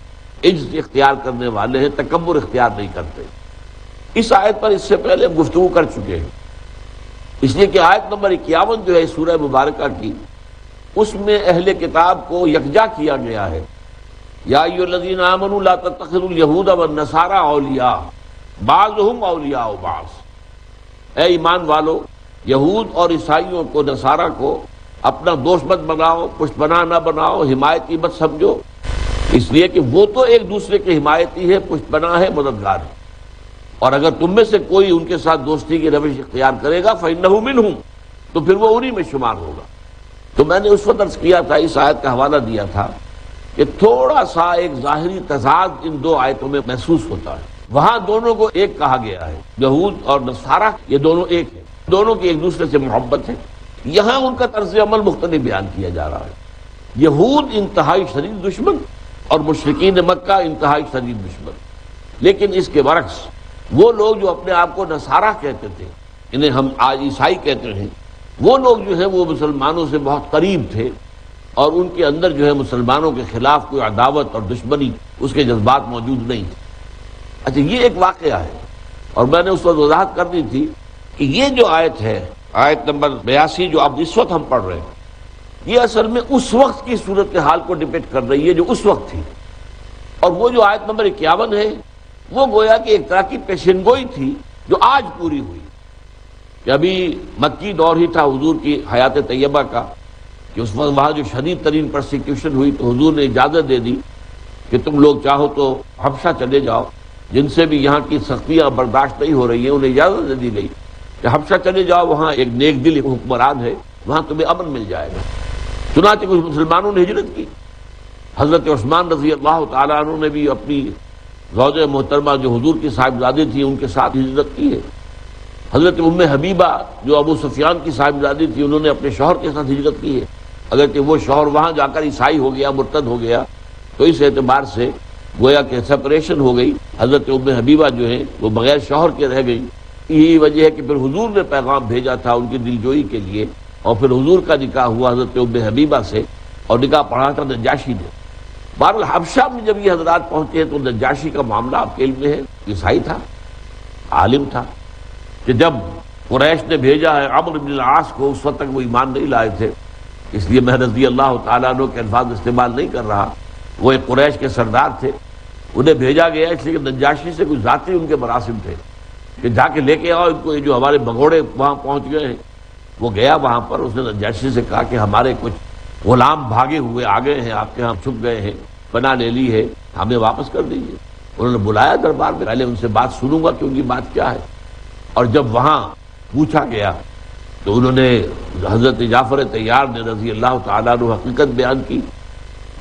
عجز اختیار کرنے والے ہیں، تکبر اختیار نہیں کرتے۔ اس آیت پر اس سے پہلے ہم گفتگو کر چکے ہیں، اس لیے کہ آیت نمبر 51 جو ہے سورہ مبارکہ کی، اس میں اہل کتاب کو یکجا کیا گیا ہے۔ یا ایھا الذین آمنوا لا تتخذوا اليہود والنصارى اولیاء بعضهم اولیاء بعض، اے ایمان والو، یہود اور عیسائیوں کو، نصارہ کو اپنا دوست مت بناؤ، پشت پناہ نہ بناؤ، حمایتی مت سمجھو، اس لیے کہ وہ تو ایک دوسرے کے حمایتی ہے، پشت پناہ ہے، مددگار ہے، اور اگر تم میں سے کوئی ان کے ساتھ دوستی کی روش اختیار کرے گا فإنہ منہم، تو پھر وہ انہی میں شمار ہوگا۔ تو میں نے اس وقت عرض کیا تھا، اس آیت کا حوالہ دیا تھا کہ تھوڑا سا ایک ظاہری تضاد ان دو آیتوں میں محسوس ہوتا ہے۔ وہاں دونوں کو ایک کہا گیا ہے، یہود اور نصارہ یہ دونوں ایک ہیں، دونوں کی ایک دوسرے سے محبت ہے۔ یہاں ان کا طرز عمل مختلف بیان کیا جا رہا ہے۔ یہود انتہائی شدید دشمن اور مشرکین مکہ انتہائی شدید دشمن، لیکن اس کے برعکس وہ لوگ جو اپنے آپ کو نصارہ کہتے تھے، انہیں ہم آج عیسائی کہتے ہیں، وہ لوگ جو ہیں وہ مسلمانوں سے بہت قریب تھے، اور ان کے اندر جو ہے مسلمانوں کے خلاف کوئی عداوت اور دشمنی اس کے جذبات موجود نہیں تھے۔ اچھا، یہ ایک واقعہ ہے، اور میں نے اس وقت وضاحت کر دی تھی کہ یہ جو آیت ہے، آیت نمبر 82 جو اب اس وقت ہم پڑھ رہے ہیں، یہ اصل میں اس وقت کی صورتحال کو ڈپکٹ کر رہی ہے جو اس وقت تھی، اور وہ جو آیت نمبر 51 ہے وہ گویا کہ ایک طرح کی پیشن گوئی تھی جو آج پوری ہوئی، کہ ابھی مکی دور ہی تھا حضور کی حیات طیبہ کا، کہ اس وقت وہاں جو شدید ترین پرسیکیوشن ہوئی تو حضور نے اجازت دے دی کہ تم لوگ چاہو تو حبشہ چلے جاؤ، جن سے بھی یہاں کی سختیاں برداشت نہیں ہو رہی ہیں انہیں اجازت دے دی گئی کہ حبشہ چلے جاؤ، وہاں ایک نیک دل حکمران ہے، وہاں تمہیں امن مل جائے گا۔ چنانچہ کچھ مسلمانوں نے ہجرت کی، حضرت عثمان رضی اللہ تعالیٰ عنہ نے بھی اپنی زوجہ محترمہ جو حضور کی صاحبزادی تھی ان کے ساتھ ہجرت کی ہے۔ حضرت ام حبیبہ جو ابو سفیان کی صاحبزادی تھی انہوں نے اپنے شوہر کے ساتھ ہجرت کی ہے، اگرچہ وہ شوہر وہاں جا کر عیسائی ہو گیا، مرتد ہو گیا، تو اس اعتبار سے گویا کہ سپریشن ہو گئی، حضرت ام حبیبہ جو ہے وہ بغیر شوہر کے رہ گئی۔ یہی وجہ ہے کہ پھر حضور نے پیغام بھیجا تھا ان کی دلجوئی کے لیے، اور پھر حضور کا نکاح ہوا حضرت ام حبیبہ سے، اور نکاح پڑھا تھا نجاشی نے۔ بہرحال حبشہ میں جب یہ حضرات پہنچے تو نجاشی کا معاملہ آپ کے علم میں ہے، عیسائی تھا، عالم تھا، کہ جب قریش نے بھیجا ہے عمرو بن العاص کو، اس وقت تک وہ ایمان نہیں لائے تھے، اس لیے میں رضی اللہ تعالیٰ عنہ کے الفاظ استعمال نہیں کر رہا، وہ ایک قریش کے سردار تھے، انہیں بھیجا گیا اس لیے کہ نجاشی سے کچھ ذاتی ان کے مراسم تھے کہ جا کے لے کے آؤ ان کو، یہ جو ہمارے بگوڑے وہاں پہنچ گئے ہیں۔ وہ گیا وہاں پر، اس نے نجاشی سے کہا کہ ہمارے کچھ غلام بھاگے ہوئے آ گئے ہیں، آپ کے ہاں چھپ گئے ہیں، پناہ لے لی ہے، ہمیں واپس کر دیجیے۔ انہوں نے بلایا دربار میں، پہلے ان سے بات سنوں گا کہ ان کی بات کیا ہے، اور جب وہاں پوچھا گیا تو انہوں نے حضرت جعفر طیار نے رضی اللہ تعالیٰ عنہ حقیقت بیان کی۔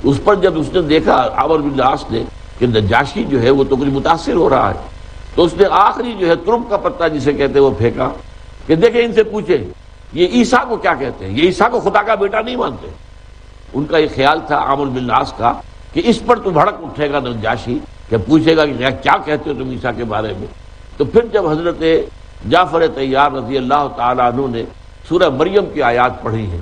اس پر جب اس نے دیکھا عمرو بن العاص نے کہ نجاشی جو ہے وہ تو کچھ متاثر ہو رہا ہے، تو اس نے آخری جو ہے ترب کا پتہ جسے کہتے ہیں وہ پھینکا کہ دیکھیں ان سے پوچھیں یہ عیسیٰ کو کیا کہتے ہیں، یہ عیسیٰ کو خدا کا بیٹا نہیں مانتے۔ ان کا یہ خیال تھا عمرو بن العاص کا کہ اس پر تو بھڑک اٹھے گا نجاشی، کہ پوچھے گا کہ کیا کہتے ہو تم عیسیٰ کے بارے میں۔ تو پھر جب حضرت جعفر طیار رضی اللہ تعالیٰ عنہ نے سورہ مریم کی آیات پڑھی ہیں،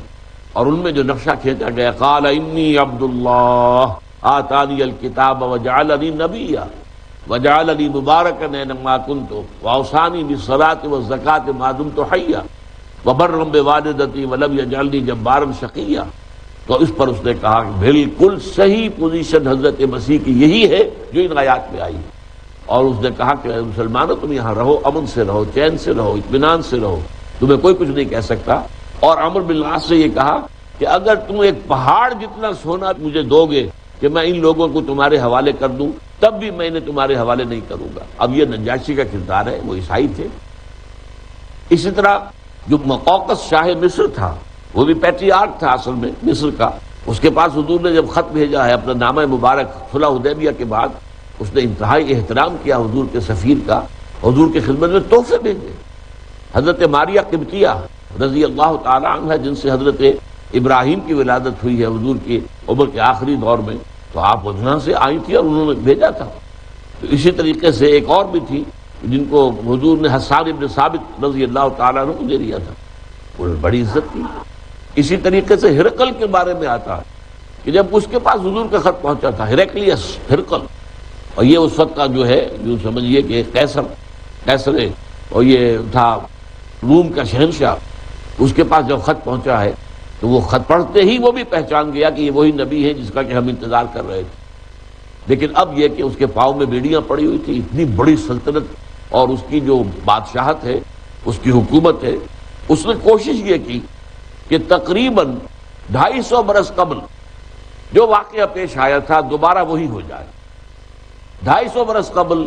اور ان میں جو نقشہ کھینچا گیا قال انی عبد اللہ آتانی الکتاب وجعلنی نبیا، وجعلنی مبارکا اینما کنت واوصانی بالصلاۃ والزکاۃ ما دمت حیا وبرا بوالدتی ولم یجعلنی جبارا شقیا. تو اس پر اس نے کہا کہ بالکل صحیح پوزیشن حضرت مسیح کی یہی ہے جو ان آیات میں آئی ہے. اور اس نے کہا کہ اے مسلمانوں تم یہاں رہو، امن سے رہو، چین سے رہو، اطمینان سے رہو، تمہیں کوئی کچھ نہیں کہہ سکتا. اور عمرو بن العاص سے یہ کہا کہ اگر تم ایک پہاڑ جتنا سونا مجھے دو گے کہ میں ان لوگوں کو تمہارے حوالے کر دوں تب بھی میں انہیں تمہارے حوالے نہیں کروں گا. اب یہ نجاشی کا کردار ہے، وہ عیسائی تھے. اسی طرح جو مقوقس شاہ مصر تھا وہ بھی پیٹریارک تھا اصل میں مصر کا. اس کے پاس حضور نے جب خط بھیجا ہے اپنا نامہ مبارک صلح حدیبیہ کے بعد، اس نے انتہائی احترام کیا حضور کے سفیر کا، حضور کی خدمت میں تحفے بھیجے. حضرت ماریہ قبطیہ رضی اللہ تعالی عنہ جن سے حضرت ابراہیم کی ولادت ہوئی ہے حضور کی عمر کے آخری دور میں، تو آپ وجہ سے آئی تھی اور انہوں نے بھیجا تھا. تو اسی طریقے سے ایک اور بھی تھی جن کو حضور نے حسان ابن ثابت رضی اللہ تعالیٰ عنہ کو دے دیا تھا، انہوں نے بڑی عزت کی. اسی طریقے سے ہرقل کے بارے میں آتا ہے کہ جب اس کے پاس حضور کا خط پہنچا تھا، ہرقلیس ہرقل، اور یہ اس وقت کا جو ہے جو سمجھیے کہ قیصر اور یہ تھا روم کا شہنشاہ، اس کے پاس جب خط پہنچا ہے تو وہ خط پڑھتے ہی وہ بھی پہچان گیا کہ یہ وہی نبی ہے جس کا کہ ہم انتظار کر رہے تھے. لیکن اب یہ کہ اس کے پاؤں میں بیڑیاں پڑی ہوئی تھی. اتنی بڑی سلطنت اور اس کی جو بادشاہت ہے، اس کی حکومت ہے، اس نے کوشش یہ کی کہ تقریباً 250 برس قبل جو واقعہ پیش آیا تھا دوبارہ وہی ہو جائے. 250 برس قبل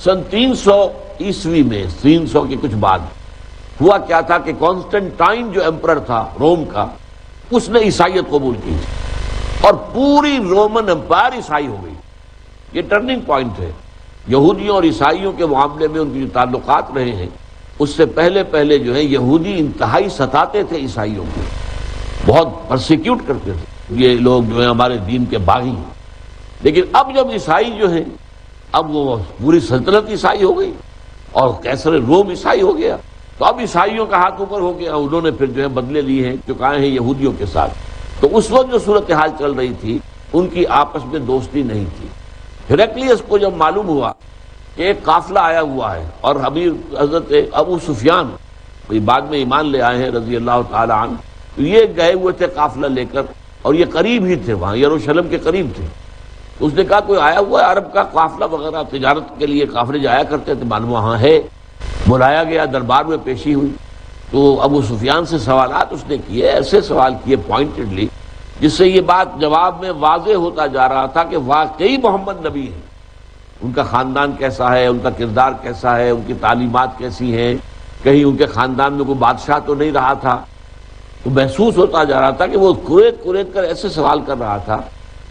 سن 300 عیسوی میں، 300 کے کچھ بعد ہوا کیا تھا کہ کانسٹنٹائن جو ایمپرر تھا روم کا، اس نے عیسائیت قبول کی اور پوری رومن امپائر عیسائی ہو گئی. یہ ٹرننگ پوائنٹ ہے. یہودیوں اور عیسائیوں کے معاملے میں ان کی جو تعلقات رہے ہیں، اس سے پہلے جو ہے یہودی انتہائی ستاتے تھے عیسائیوں کو، بہت پرسیکیوٹ کرتے تھے. یہ لوگ جو ہیں ہمارے دین کے باغی ہیں. لیکن اب جب عیسائی جو ہیں، اب وہ پوری سلطنت عیسائی ہو گئی اور قیصر روم عیسائی ہو گیا، تو اب عیسائیوں کا ہاتھ اوپر ہو گیا. انہوں نے پھر جو ہے بدلے لیے ہیں، چکائے ہیں یہودیوں کے ساتھ. تو اس وقت جو صورتحال چل رہی تھی ان کی آپس میں دوستی نہیں تھی. ہرقلیس کو جب معلوم ہوا کہ ایک قافلہ آیا ہوا ہے اور امیر حضرت ابو سفیان بعد میں ایمان لے آئے ہیں رضی اللہ تعالی عنہ، تو یہ گئے ہوئے تھے قافلہ لے کر اور یہ قریب ہی تھے، وہاں یروشلم کے قریب تھے. تو اس نے کہا کوئی آیا ہوا ہے عرب کا قافلہ وغیرہ، تجارت کے لیے قافلے جایا کرتے تھے، معلوم وہاں ہے. بلایا گیا، دربار میں پیشی ہوئی. تو ابو سفیان سے سوالات اس نے کیے، ایسے سوال کیے پوائنٹڈلی جس سے یہ بات جواب میں واضح ہوتا جا رہا تھا کہ واقعی محمد نبی ہے. ان کا خاندان کیسا ہے، ان کا کردار کیسا ہے، ان کی تعلیمات کیسی ہیں، کہیں ان کے خاندان میں کوئی بادشاہ تو نہیں رہا تھا. تو محسوس ہوتا جا رہا تھا کہ وہ کریت کر ایسے سوال کر رہا تھا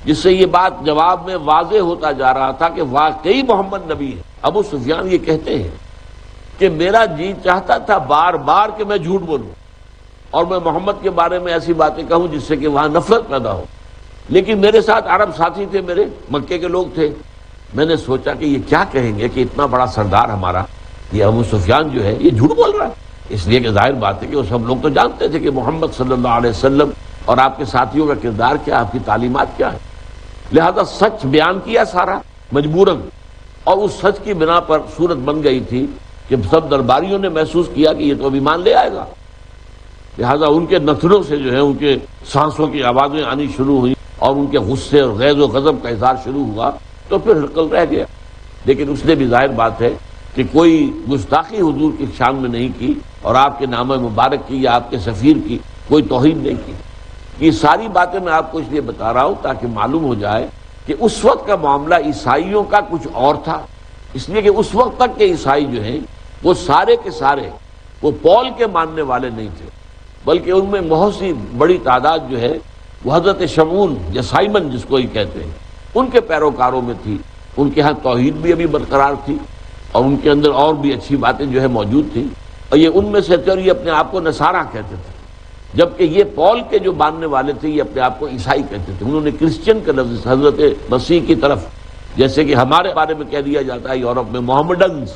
جس سے یہ بات جواب میں واضح ہوتا جا رہا تھا کہ واقعی محمد نبی ہے. ابو سفیان یہ کہتے ہیں کہ میرا جی چاہتا تھا بار بار کہ میں جھوٹ بولوں اور میں محمد کے بارے میں ایسی باتیں کہوں جس سے کہ وہاں نفرت پیدا ہو، لیکن میرے ساتھ عرب ساتھی تھے، میرے مکے کے لوگ تھے. میں نے سوچا کہ یہ کیا کہیں گے کہ اتنا بڑا سردار ہمارا یہ ابو سفیان جو ہے یہ جھوٹ بول رہا ہے. اس لیے کہ ظاہر بات ہے کہ وہ سب لوگ تو جانتے تھے کہ محمد صلی اللہ علیہ وسلم اور آپ کے ساتھیوں کا کردار کیا، آپ کی تعلیمات کیا ہے. لہذا سچ بیان کیا سارا مجبوراً، اور اس سچ کی بنا پر صورت بن گئی تھی کہ سب درباریوں نے محسوس کیا کہ یہ تو اب ایمان لے آئے گا. لہذا ان کے نتھنوں سے جو ہے ان کے سانسوں کی آوازیں آنی شروع ہوئی اور ان کے غصے اور غیظ و غضب کا اظہار شروع ہوا. تو پھر ہرقل رہ گیا، لیکن اس نے بھی ظاہر بات ہے کہ کوئی گستاخی حضور کی شان میں نہیں کی اور آپ کے نامہ مبارک کی یا آپ کے سفیر کی کوئی توہین نہیں کی. یہ ساری باتیں میں آپ کو اس لیے بتا رہا ہوں تاکہ معلوم ہو جائے کہ اس وقت کا معاملہ عیسائیوں کا کچھ اور تھا. اس لیے کہ اس وقت تک کے عیسائی جو ہیں وہ سارے کے سارے وہ پول کے ماننے والے نہیں تھے، بلکہ ان میں بہت سی بڑی تعداد جو ہے وہ حضرت شمعون یا سائمن جس کو ہی کہتے ہیں ان کے پیروکاروں میں تھی. ان کے ہاں توحید بھی ابھی برقرار تھی اور ان کے اندر اور بھی اچھی باتیں جو ہے موجود تھیں، اور یہ ان میں سے تھے اور یہ اپنے آپ کو نصارہ کہتے تھے، جبکہ یہ پول کے جو ماننے والے تھے یہ اپنے آپ کو عیسائی کہتے تھے. انہوں نے کرسچن کا لفظ حضرت مسیح کی طرف، جیسے کہ ہمارے بارے میں کہہ دیا جاتا ہے یورپ میں محمڈنز،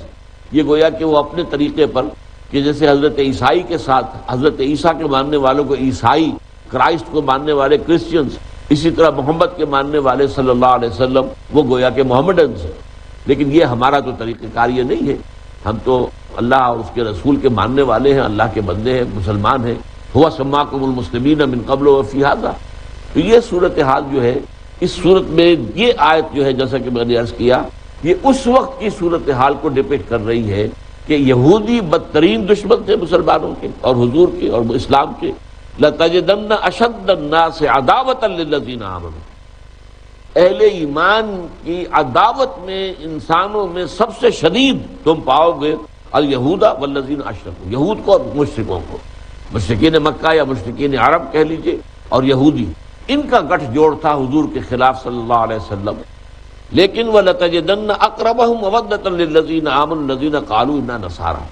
یہ گویا کہ وہ اپنے طریقے پر کہ جیسے حضرت عیسائی کے ساتھ حضرت عیسیٰ کے ماننے والوں کو عیسائی، کرائسٹ کو ماننے والے کرسچنز، اسی طرح محمد کے ماننے والے صلی اللہ علیہ وسلم وہ گویا کہ محمڈنز ہیں. لیکن یہ ہمارا تو طریقہ کار یہ نہیں ہے. ہم تو اللہ اور اس کے رسول کے ماننے والے ہیں، اللہ کے بندے ہیں، مسلمان ہیں. ہوا سماکم المسلمین من قبل وفی ھذا. تو یہ صورتحال جو ہے، اس صورت میں یہ آیت جو ہے، جیسا کہ میں نے عرض کیا، یہ اس وقت کی صورتحال کو ڈپکٹ کر رہی ہے کہ یہودی بدترین دشمن تھے مسلمانوں کے اور حضور کے اور اسلام کے. لَتَجِدَنَّ أَشَدَّ النَّاسِ عَدَاوَةً لِلَّذِينَ آمَنُوا. اہل ایمان کی عداوت میں، انسانوں میں سب سے شدید تم پاؤ گے الیہود والذین اشرکوا، یہود کو اور مشرکوں کو. مشرکین مکہ یا مشرکین عرب کہہ لیجئے اور یہودی، ان کا گٹھ جوڑ تھا حضور کے خلاف صلی اللہ علیہ وسلم. لیکن وَلَتَجِدَنَّ أَقْرَبَهُمْ مَوَدَّةً لِلَّذِينَ آمَنُوا الَّذِينَ قَالُوا إِنَّا نَصَارَىٰ.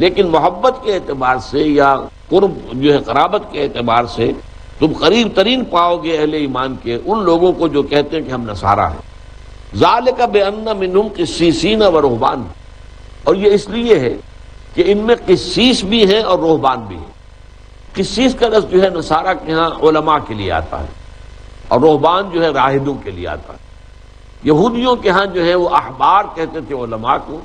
لیکن محبت کے اعتبار سے یا قرب جو ہے قرابت کے اعتبار سے تم قریب ترین پاؤ گے اہل ایمان کے ان لوگوں کو جو کہتے ہیں کہ ہم نصارہ ہیں. ذَلِكَ بِأَنَّ مِنْهُمْ قِسِّيسِينَ وَرُهْبَانَ. اور یہ اس لیے ہے کہ ان میں قسیس بھی ہیں اور رہبان بھی ہیں. قسیس کا لفظ جو ہے نصارہ کے ہاں علماء کے لیے آتا ہے اور رہبان جو ہے راہبوں کے لیے آتا ہے. یہودیوں کے ہاں جو ہے وہ احبار کہتے تھے علماء کو،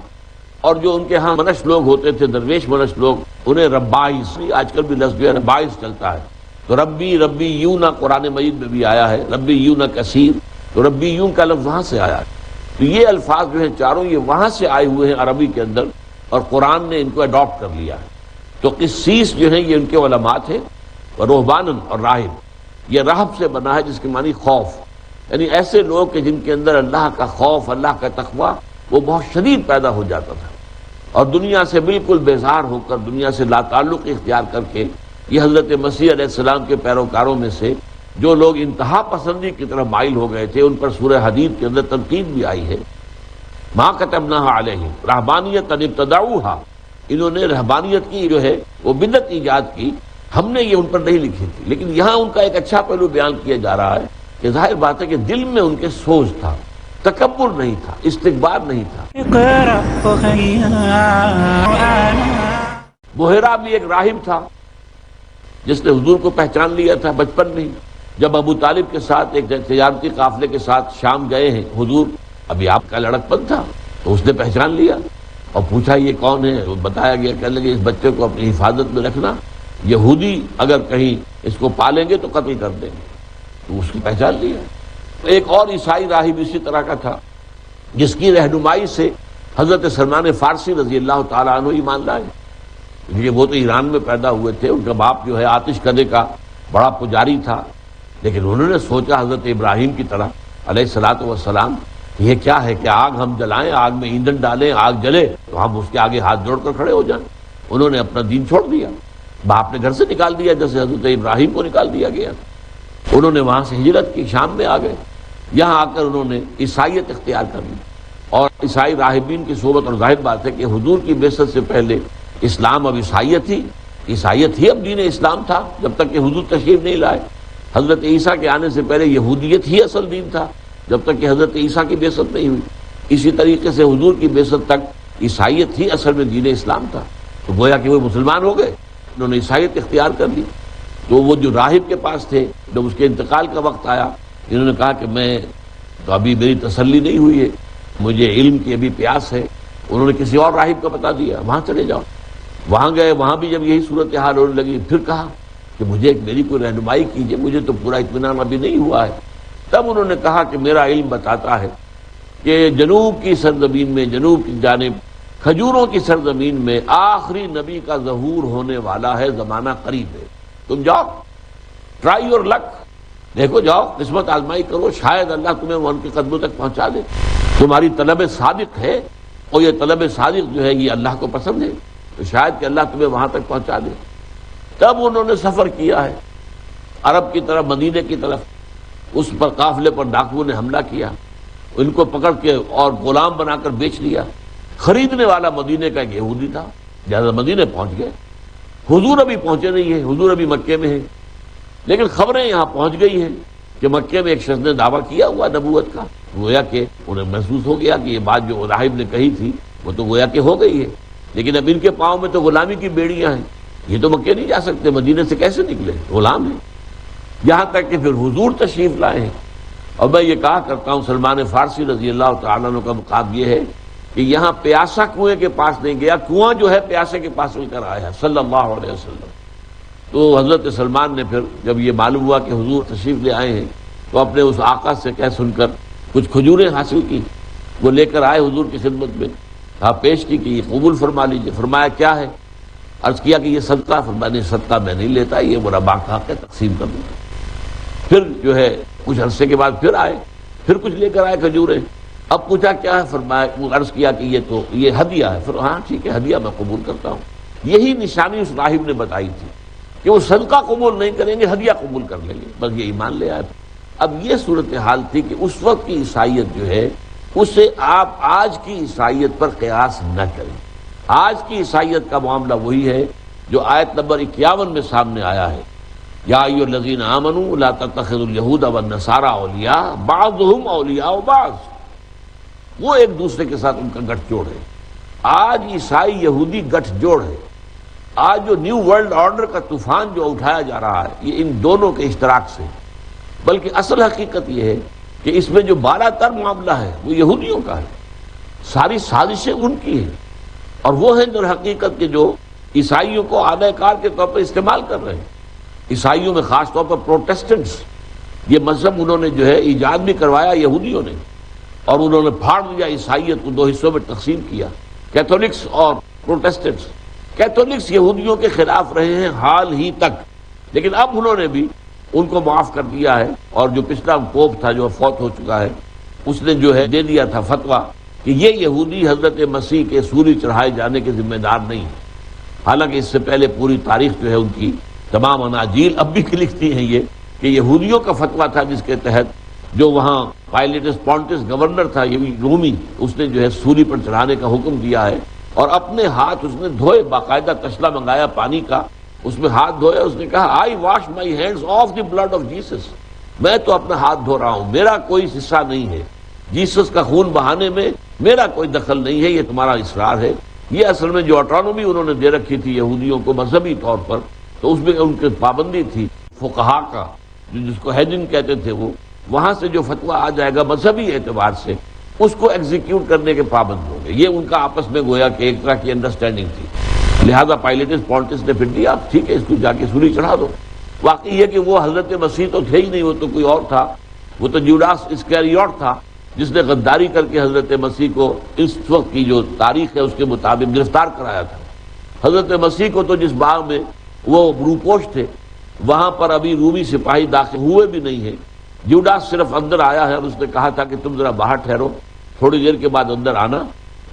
اور جو ان کے ہاں منش لوگ ہوتے تھے، درویش منش لوگ، انہیں ربائس. آج کل بھی لفظ جو ہے ربائس چلتا ہے. تو ربی یونا قرآن مجید میں بھی آیا ہے، ربی یونا کثیر. تو ربی یون کا لفظ وہاں سے آیا ہے. تو یہ الفاظ جو ہیں چاروں یہ وہاں سے آئے ہوئے ہیں عربی کے اندر، اور قرآن نے ان کو اڈاپٹ کر لیا ہے. تو قسیس جو ہیں یہ ان کے علماء تھے، اور رہبان اور راہب. یہ رہب سے بنا ہے جس کی معنی خوف، یعنی ایسے لوگ کہ جن کے اندر اللہ کا خوف، اللہ کا تقوی وہ بہت شدید پیدا ہو جاتا تھا، اور دنیا سے بالکل بیزار ہو کر، دنیا سے لا تعلق اختیار کر کے. یہ حضرت مسیح علیہ السلام کے پیروکاروں میں سے جو لوگ انتہا پسندی کی طرف مائل ہو گئے تھے، ان پر سورہ حدید کے اندر تنقید بھی آئی ہے. ما کتبناها علیہم رہبانیۃ ابتدعوها. انہوں نے رہبانیت کی جو ہے وہ بدعت ایجاد کی، ہم نے یہ ان پر نہیں لکھی تھی. لیکن یہاں ان کا ایک اچھا پہلو بیان کیا جا رہا ہے کہ ظاہر بات ہے کہ دل میں ان کے سوچ تھا، تکبر نہیں تھا، استکبار نہیں تھا. اقرأ وخيرا. بحیرہ بھی ایک راہب تھا جس نے حضور کو پہچان لیا تھا بچپن میں ہی. جب ابو طالب کے ساتھ ایک تجارتی قافلے کے ساتھ شام گئے ہیں حضور، ابھی آپ کا لڑک پن تھا، تو اس نے پہچان لیا اور پوچھا یہ کون ہے. وہ بتایا گیا، کہنے لگے اس بچے کو اپنی حفاظت میں رکھنا، یہودی اگر کہیں اس کو پالیں گے تو قتل کر دیں گے. تو اس کی پہچان لیا. ایک اور عیسائی راہب اسی طرح کا تھا جس کی رہنمائی سے حضرت سلمان فارسی رضی اللہ تعالیٰ عنہ ایمان لائے. یہ وہ تو ایران میں پیدا ہوئے تھے، ان کا باپ جو ہے آتش کدے کا بڑا پجاری تھا، لیکن انہوں نے سوچا حضرت ابراہیم کی طرح علیہ الصلوۃ والسلام کہ یہ کیا ہے کہ آگ ہم جلائیں، آگ میں ایندھن ڈالیں، آگ جلے تو ہم اس کے آگے ہاتھ جوڑ کر کھڑے ہو جائیں. انہوں نے اپنا دین چھوڑ دیا، باپ نے گھر سے نکال دیا جیسے حضرت ابراہیم کو نکال دیا گیا. انہوں نے وہاں سے ہجرت کی، شام میں آ گئے. یہاں آ کر انہوں نے عیسائیت اختیار کر لی اور عیسائی راہبین کی صحبت. اور ظاہر بات ہے کہ حضور کی بعثت سے پہلے اسلام اب عیسائیت ہی اب دین اسلام تھا جب تک کہ حضور تشریف نہیں لائے. حضرت عیسیٰ کے آنے سے پہلے یہودیت ہی اصل دین تھا جب تک کہ حضرت عیسیٰ کی بعثت نہیں ہوئی. اسی طریقے سے حضور کی بعثت تک عیسائیت ہی اصل میں دین اسلام تھا. تو گویا کہ وہ مسلمان ہو گئے، انہوں نے عیسائیت اختیار کر لی. تو وہ جو راہب کے پاس تھے، جب اس کے انتقال کا وقت آیا، انہوں نے کہا کہ میں تو ابھی میری تسلی نہیں ہوئی ہے، مجھے علم کی ابھی پیاس ہے. انہوں نے کسی اور راہب کا بتا دیا، وہاں چلے جاؤ. وہاں گئے، وہاں بھی جب یہی صورتحال ہونے لگی، پھر کہا کہ مجھے میری کوئی رہنمائی کیجیے، مجھے تو پورا اطمینان ابھی نہیں ہوا ہے. تب انہوں نے کہا کہ میرا علم بتاتا ہے کہ جنوب کی سرزمین میں، جنوب کی جانب کھجوروں کی سرزمین میں آخری نبی کا ظہور ہونے والا ہے، زمانہ قریب ہے. تم جاؤ، ٹرائی یور لک، دیکھو جاؤ، قسمت آزمائی کرو، شاید اللہ تمہیں وہ ان کے قدموں تک پہنچا دے. تمہاری طلب صادق ہے، اور یہ طلب صادق جو ہے یہ اللہ کو پسند ہے، تو شاید کہ اللہ تمہیں وہاں تک پہنچا دے. تب انہوں نے سفر کیا ہے عرب کی طرف، مدینے کی طرف. اس پر قافلے پر ڈاکوؤں نے حملہ کیا، ان کو پکڑ کے اور غلام بنا کر بیچ لیا. خریدنے والا مدینے کا ایک یہودی تھا. جب مدینے پہنچ گئے، حضور ابھی پہنچے نہیں ہیں، حضور ابھی مکے میں ہیں، لیکن خبریں یہاں پہنچ گئی ہیں کہ مکے میں ایک شخص نے دعویٰ کیا ہوا نبوت کا. گویا کہ انہیں محسوس ہو گیا کہ یہ بات جو راہب نے کہی تھی وہ تو گویا کہ ہو گئی ہے. لیکن اب ان کے پاؤں میں تو غلامی کی بیڑیاں ہیں، یہ تو مکے نہیں جا سکتے، مدینے سے کیسے نکلے، غلام ہیں. یہاں تک کہ پھر حضور تشریف لائے ہیں اور میں یہ کہا کرتا ہوں سلمان فارسی رضی اللہ تعالیٰ عنہ کا مقام یہ ہے کہ یہاں پیاسا کنویں کے پاس نہیں گیا، کنواں جو ہے پیاسے کے پاس چل کر آیا صلی اللہ علیہ وسلم۔ تو حضرت سلمان نے پھر جب یہ معلوم ہوا کہ حضور تشریف لے آئے ہیں تو اپنے اس آقا سے کہہ سن کر کچھ کھجوریں حاصل کی، وہ لے کر آئے حضور کی خدمت میں، کہا پیش کی کہ یہ قبول فرما لیجیے۔ فرمایا کیا ہے؟ عرض کیا کہ یہ صدقہ۔ فرمایا نہیں صدقہ میں نہیں لیتا، یہ میرا باقی حق ہے، تقسیم کر دوں۔ پھر جو ہے کچھ عرصے کے بعد پھر آئے، پھر کچھ لے کر آئے کھجوریں۔ اب پوچھا کیا ہے؟ فرمایا عرض کیا کہ یہ ہدیہ ہے۔ پھر ہاں ٹھیک ہے، ہدیہ میں قبول کرتا ہوں۔ یہی نشانی اس راہب نے بتائی تھی کہ وہ صدقہ قبول نہیں کریں گے، ہدیہ قبول کر لیں گے، بس یہ ایمان لے آئے۔ اب یہ صورتحال تھی کہ اس وقت کی عیسائیت جو ہے اسے آپ آج کی عیسائیت پر قیاس نہ کریں۔ آج کی عیسائیت کا معاملہ وہی ہے جو آیت نمبر 51 میں سامنے آیا ہے، یا ایھا الذین آمنوا لا تتخذوا اليہود والنصارى اولیاء بعضهم اولیاء بعض۔ وہ ایک دوسرے کے ساتھ ان کا گٹھ جوڑ ہے۔ آج عیسائی یہودی گٹھ جوڑ ہے۔ آج جو نیو ورلڈ آرڈر کا طوفان جو اٹھایا جا رہا ہے یہ ان دونوں کے اشتراک سے، بلکہ اصل حقیقت یہ ہے کہ اس میں جو بالا تر معاملہ ہے وہ یہودیوں کا ہے، ساری سازشیں ان کی ہیں، اور وہ ہیں جو حقیقت کے جو عیسائیوں کو آلہ کار کے طور پر استعمال کر رہے ہیں۔ عیسائیوں میں خاص طور پر پروٹیسٹنٹس، یہ مذہب انہوں نے جو ہے ایجاد بھی کروایا یہودیوں نے، اور انہوں نے پھاڑ دیا، عیسائیت کو دو حصوں میں تقسیم کیا، کیتھولکس اور پروٹیسٹنٹس۔ کیتھولکس یہودیوں کے خلاف رہے ہیں حال ہی تک، لیکن اب انہوں نے بھی ان کو معاف کر دیا ہے، اور جو پچھلا پوپ تھا جو فوت ہو چکا ہے اس نے جو ہے دے دیا تھا فتویٰ کہ یہ یہودی حضرت مسیح کے سولی چڑھائے جانے کے ذمہ دار نہیں۔ حالانکہ اس سے پہلے پوری تاریخ جو ہے ان کی تمام اناجیل اب بھی لکھتی ہیں یہ کہ یہودیوں کا فتویٰ تھا جس کے تحت جو وہاں پائلیٹس پونٹس گورنر تھا یہ رومی، اس نے جو ہے سولی پر چڑھانے کا حکم دیا ہے، اور اپنے ہاتھ اس نے دھوئے، باقاعدہ تشلا منگایا پانی کا، اس میں ہاتھ دھوئے، اس نے کہا I wash my hands of the blood of Jesus, میں تو اپنا ہاتھ دھو رہا ہوں، میرا کوئی حصہ نہیں ہے، جیسس کا خون بہانے میں میرا کوئی دخل نہیں ہے، یہ تمہارا اصرار ہے۔ یہ اصل میں جو آٹونومی انہوں نے دے رکھی تھی یہودیوں کو مذہبی طور پر، تو اس میں ان کی پابندی تھی فقہا کا، جس کو ہیجن کہتے تھے، وہ وہاں سے جو فتویٰ آ جائے گا مذہبی اعتبار سے اس کو ایگزیکیوٹ کرنے کے پابند ہوں گے۔ یہ ان کا آپس میں گویا کہ ایک طرح کی انڈرسٹینڈنگ تھی، لہذا پائلیٹس پونٹس نے پھر دیا ٹھیک ہے اس کو جا کے سولی چڑھا دو۔ واقعی یہ کہ وہ حضرت مسیح تو تھے ہی نہیں، وہ تو کوئی اور تھا، وہ تو جوڈاس اسکریوٹ تھا جس نے غداری کر کے حضرت مسیح کو اس وقت کی جو تاریخ ہے اس کے مطابق گرفتار کرایا تھا۔ حضرت مسیح کو تو جس باغ میں وہ روپوش تھے وہاں پر ابھی رومی سپاہی داخل ہوئے بھی نہیں ہیں، جوڈاس صرف اندر آیا ہے اور اس نے کہا تھا کہ تم ذرا باہر ٹھہرو، تھوڑی دیر کے بعد اندر آنا،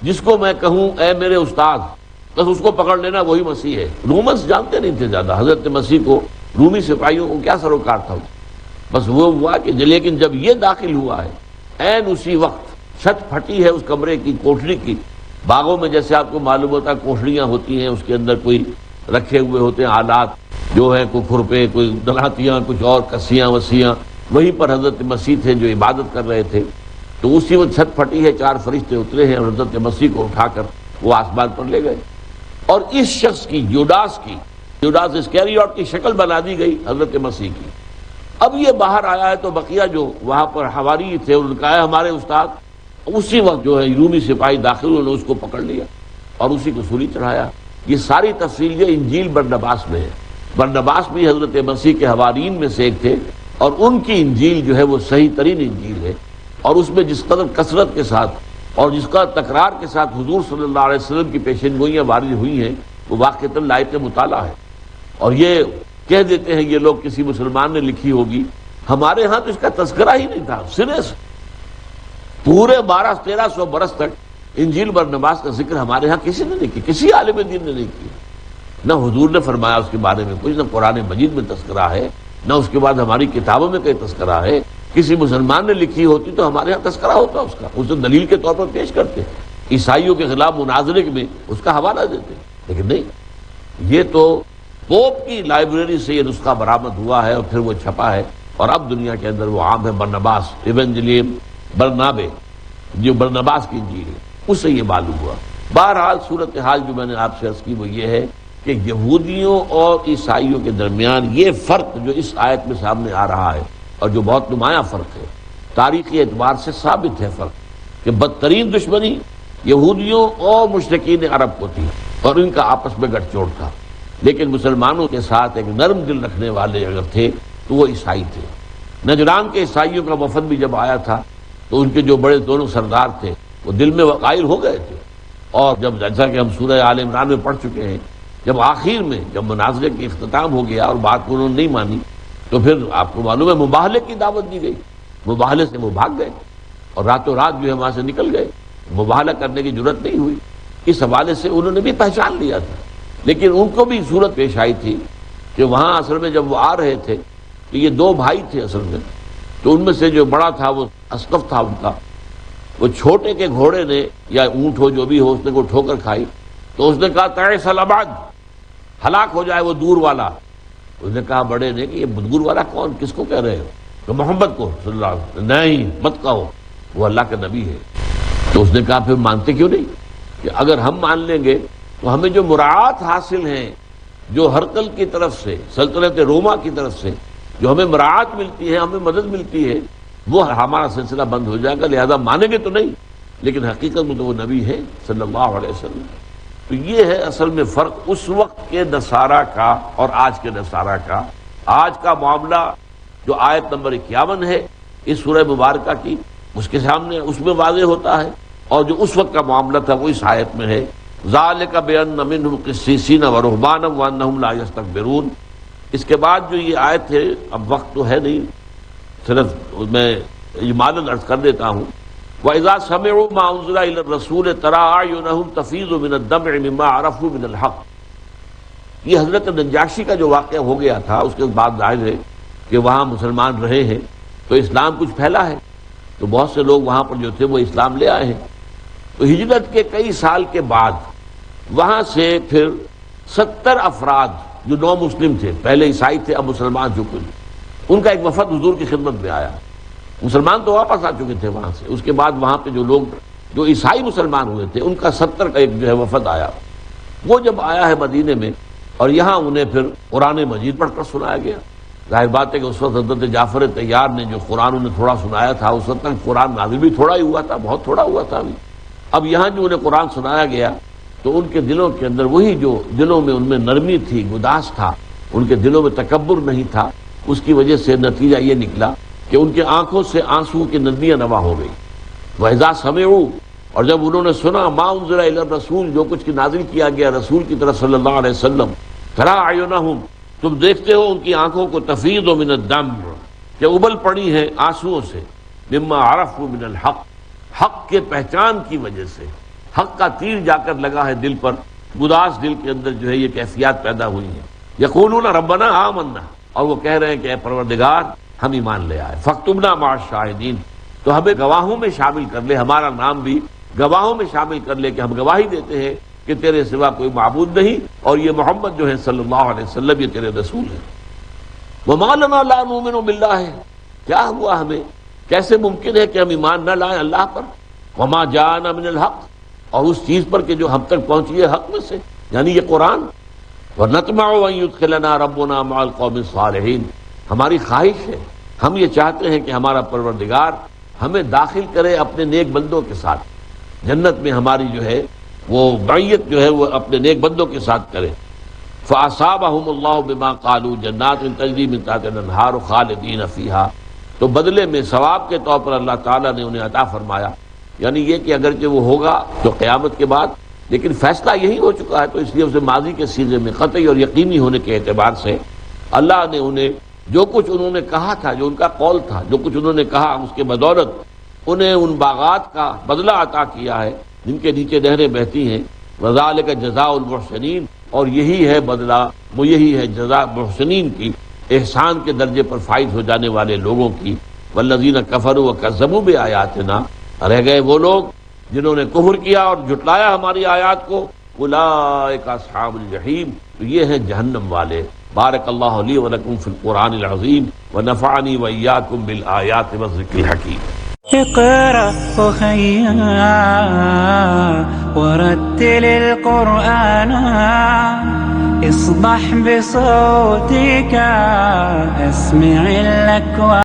جس کو میں کہوں اے میرے استاد بس اس کو پکڑ لینا، وہی مسیح ہے۔ رومنس جانتے نہیں تھے زیادہ حضرت مسیح کو، رومی سپاہیوں کو کیا سروکار تھا، بس وہ ہوا کہ لیکن جب یہ داخل ہوا ہے عین اسی وقت چھت پھٹی ہے اس کمرے کی، کوٹھری کی۔ باغوں میں جیسے آپ کو معلوم ہوتا ہے کوٹھریاں ہوتی ہیں، اس کے اندر کوئی رکھے ہوئے ہوتے ہیں آلات جو ہے، کوئی کھرپے، کوئی دلہاتیاں، کچھ اور کسیاں وسیاں، وہیں پر حضرت مسیح تھے جو عبادت کر رہے تھے۔ تو اسی وقت چھت پھٹی ہے، 4 فرشتے اترے ہیں اور حضرت مسیح کو اٹھا کر وہ آسمان پر لے گئے، اور اس شخص کی جوڈاس اسکریوٹ کی شکل بنا دی گئی حضرت مسیح کی۔ اب یہ باہر آیا ہے تو بقیہ جو وہاں پر حواری تھے ان کا ہے ہمارے استاد، اسی وقت جو ہے رومی سپاہی داخل انہوں نے اس کو پکڑ لیا اور اسی کو سولی چڑھایا۔ یہ ساری تفصیل یہ انجیل برنباس میں ہے۔ برنباس بھی حضرت مسیح کے حوارین میں سے ایک تھے، اور ان کی انجیل جو ہے وہ صحیح ترین انجیل ہے، اور اس میں جس قدر کثرت کے ساتھ اور جس کا تکرار کے ساتھ حضور صلی اللہ علیہ وسلم کی پیشین گوئیاں وارد ہوئی ہیں وہ واقعتاً لائق مطالعہ ہے۔ اور یہ کہہ دیتے ہیں یہ لوگ کسی مسلمان نے لکھی ہوگی، ہمارے ہاں تو اس کا تذکرہ ہی نہیں تھا، سرے سے پورے 1200-1300 برس تک انجیل برنباس کا ذکر ہمارے ہاں کسی نے نہیں کیا، کسی عالم دین نے نہیں کیا، نہ حضور نے فرمایا اس کے بارے میں کچھ، نہ قرآن مجید میں تذکرہ ہے، نہ اس کے بعد ہماری کتابوں میں کوئی تذکرہ ہے۔ کسی مسلمان نے لکھی ہوتی تو ہمارے ہاں تذکرہ ہوتا اس کا، اسے دلیل کے طور پر پیش کرتے، عیسائیوں کے خلاف مناظرے میں اس کا حوالہ دیتے، لیکن نہیں، یہ تو پوپ کی لائبریری سے یہ نسخہ برآمد ہوا ہے اور پھر وہ چھپا ہے، اور اب دنیا کے اندر وہ عام ہے۔ برنباس ایونجیلیم برنابے جو برنباس کی انجیل ہے اس سے یہ معلوم ہوا۔ بہرحال صورتحال جو میں نے آپ سے عرض کی وہ یہ ہے کہ یہودیوں اور عیسائیوں کے درمیان یہ فرق جو اس آیت میں سامنے آ رہا ہے اور جو بہت نمایاں فرق ہے، تاریخی اعتبار سے ثابت ہے فرق کہ بدترین دشمنی یہودیوں اور مشرکین عرب کو تھی اور ان کا آپس میں گٹھ جوڑ تھا، لیکن مسلمانوں کے ساتھ ایک نرم دل رکھنے والے اگر تھے تو وہ عیسائی تھے۔ نجران کے عیسائیوں کا وفد بھی جب آیا تھا تو ان کے جو بڑے دونوں سردار تھے وہ دل میں قائل ہو گئے تھے، اور جب جیسا کہ ہم سورہ آل عمران میں پڑھ چکے ہیں، جب آخر میں جب مناظرے کی اختتام ہو گیا اور بات کو انہوں نے نہیں مانی تو پھر آپ کو معلوم ہے مباہلے کی دعوت دی گئی، مباہلے سے وہ بھاگ گئے اور راتوں رات جو ہے وہاں سے نکل گئے، مباہلہ کرنے کی جرت نہیں ہوئی۔ اس حوالے سے انہوں نے بھی پہچان لیا تھا، لیکن ان کو بھی صورت پیش آئی تھی کہ وہاں اصل میں جب وہ آ رہے تھے تو یہ دو بھائی تھے اصل میں، تو ان میں سے جو بڑا تھا وہ اسقف تھا ان کا، وہ چھوٹے کے گھوڑے نے یا اونٹ ہو جو بھی ہو اس نے کو ٹھوکر کھائی تو اس نے کہا تعس الابعد، ہلاک ہو جائے وہ دور والا۔ اس نے کہا بڑے نے کہ یہ دور والا کون، کس کو کہہ رہے ہو؟ تو محمد کو صلی اللہ علیہ وسلم۔ نہیں مت کہو، وہ اللہ کا نبی ہے۔ تو اس نے کہا پھر مانتے کیوں نہیں؟ کہ اگر ہم مان لیں گے تو ہمیں جو مراعات حاصل ہیں، جو ہرقل کی طرف سے، سلطنت روما کی طرف سے جو ہمیں مراعات ملتی ہے، ہمیں مدد ملتی ہے، وہ ہمارا سلسلہ بند ہو جائے گا، لہذا مانیں گے تو نہیں، لیکن حقیقت میں تو وہ نبی ہے صلی اللہ علیہ وسلم۔ تو یہ ہے اصل میں فرق اس وقت کے نصارہ کا اور آج کے نصارہ کا۔ آج کا معاملہ جو آیت نمبر 51 ہے اس سورہ مبارکہ کی، اس کے سامنے اس میں واضح ہوتا ہے، اور جو اس وقت کا معاملہ تھا وہ اس آیت میں ہے۔ ذالک بان منہم قسیسین ورہبانا وانہم لا یستکبرون۔ اس کے بعد جو یہ آیت ہے، اب وقت تو ہے نہیں، صرف میں اجمالاً عرض کر دیتا ہوں۔ وَإِذَا سَمِعُوا مَا أُنزِلَ إِلَى الرَّسُولِ تَرَىٰ أَعْيُنَهُمْ تَفِيضُ مِنَ الدَّمْعِ مِمَّا عَرَفُوا مِنَ الْحَقِّ۔ یہ حضرت نجاشی کا جو واقعہ ہو گیا تھا اس کے بعد ظاہر ہے کہ وہاں مسلمان رہے ہیں تو اسلام کچھ پھیلا ہے، تو بہت سے لوگ وہاں پر جو تھے وہ اسلام لے آئے ہیں۔ تو ہجرت کے کئی سال کے بعد وہاں سے پھر 70 افراد جو نو مسلم تھے، پہلے عیسائی تھے اب مسلمان چکے، ان کا ایک وفد حضور کی خدمت میں آیا۔ مسلمان تو واپس آ چکے تھے وہاں سے، اس کے بعد وہاں پہ جو لوگ جو عیسائی مسلمان ہوئے تھے ان کا 70 کا ایک جو ہے وفد آیا۔ وہ جب آیا ہے مدینے میں اور یہاں انہیں پھر قرآن مجید پڑھ کر سنایا گیا۔ ظاہر بات ہے کہ اس وقت حضرت جعفر طیار نے جو قرآن انہیں تھوڑا سنایا تھا، اس وقت تک قرآن نازل بھی تھوڑا ہی ہوا تھا، بہت تھوڑا ہوا تھا ابھی۔ اب یہاں جو انہیں قرآن سنایا گیا تو ان کے دلوں کے اندر وہی جو دلوں میں ان میں نرمی تھی، گداس تھا، ان کے دلوں میں تکبر نہیں تھا، اس کی وجہ سے نتیجہ یہ نکلا کہ ان کی آنکھوں سے آنسو کی ندیاں نوا ہو گئی۔ وَإِذَا سَمِعُوا، اور جب انہوں نے سنا مَا أُنزِلَ إِلَى الرَّسُولِ، جو کچھ کی نازل کیا گیا رسول کی طرف صلی اللہ علیہ وسلم، تَرَىٰ أَعْيُنَهُمْ، تم دیکھتے ہو ان کی آنکھوں کو تفیض من الدمع، کہ ابل پڑی ہیں آنسوؤں سے، مما عرفوا من الحق، حق کے پہچان کی وجہ سے، حق کا تیر جا کر لگا ہے دل پر، گداس دل کے اندر جو ہے یہ کیفیات پیدا ہوئی ہیں۔ یقولون ربنا آمنا، اور وہ کہہ رہے ہیں کہ اے پروردگار ہم ایمان لے آئے، فاکتبنا مع الشاہدین، تو ہمیں گواہوں میں شامل کر لے، ہمارا نام بھی گواہوں میں شامل کر لے کہ ہم گواہی دیتے ہیں کہ تیرے سوا کوئی معبود نہیں، اور یہ محمد جو ہے صلی اللہ علیہ وسلم یہ تیرے رسول ہیں۔ وما لنا لا نؤمن باللہ، کیا ہوا ہمیں، کیسے ممکن ہے کہ ہم ایمان نہ لائیں اللہ پر، وما جاءنا من الحق، اور اس چیز پر کہ جو ہم تک پہنچی ہے حق میں سے، یعنی یہ قرآن۔ ونطمع ان يدخلنا ربنا مع القوم الصالحین، ہماری خواہش ہے، ہم یہ چاہتے ہیں کہ ہمارا پروردگار ہمیں داخل کرے اپنے نیک بندوں کے ساتھ، جنت میں ہماری جو ہے وہ معیت جو ہے وہ اپنے نیک بندوں کے ساتھ کرے۔ فاصابهم اللہ بما قالوا جنات تجری من تحتها الانہار خالدین فیہا، تو بدلے میں ثواب کے طور پر اللہ تعالیٰ نے انہیں عطا فرمایا، یعنی یہ کہ اگرچہ وہ ہوگا تو قیامت کے بعد، لیکن فیصلہ یہی ہو چکا ہے، تو اس لیے اسے ماضی کے سیغے میں قطعی اور یقینی ہونے کے اعتبار سے اللہ نے انہیں جو کچھ انہوں نے کہا تھا، جو ان کا قول تھا، جو کچھ انہوں نے کہا، اس کے بدولت انہیں ان باغات کا بدلہ عطا کیا ہے جن کے نیچے نہریں بہتی ہیں۔ وذالک جزاء المحسنین، اور یہی ہے بدلہ، وہ یہی ہے جزاء محسنین کی، احسان کے درجے پر فائز ہو جانے والے لوگوں کی۔ والذین کفروا وکذبوا بآیاتنا، رہ گئے وہ لوگ جنہوں نے کفر کیا اور جھٹلایا ہماری آیات کو، اولئک اصحاب الجحیم، تو یہ ہیں جہنم والے۔ بارک اللہ لی ولکم فی القرآن العظیم ونفعنی وإیاکم بالآیات والذکر الحکیم۔ اقرأ أخيا ورتل القرآن، اصبح بصوتك اسمع الأكوان.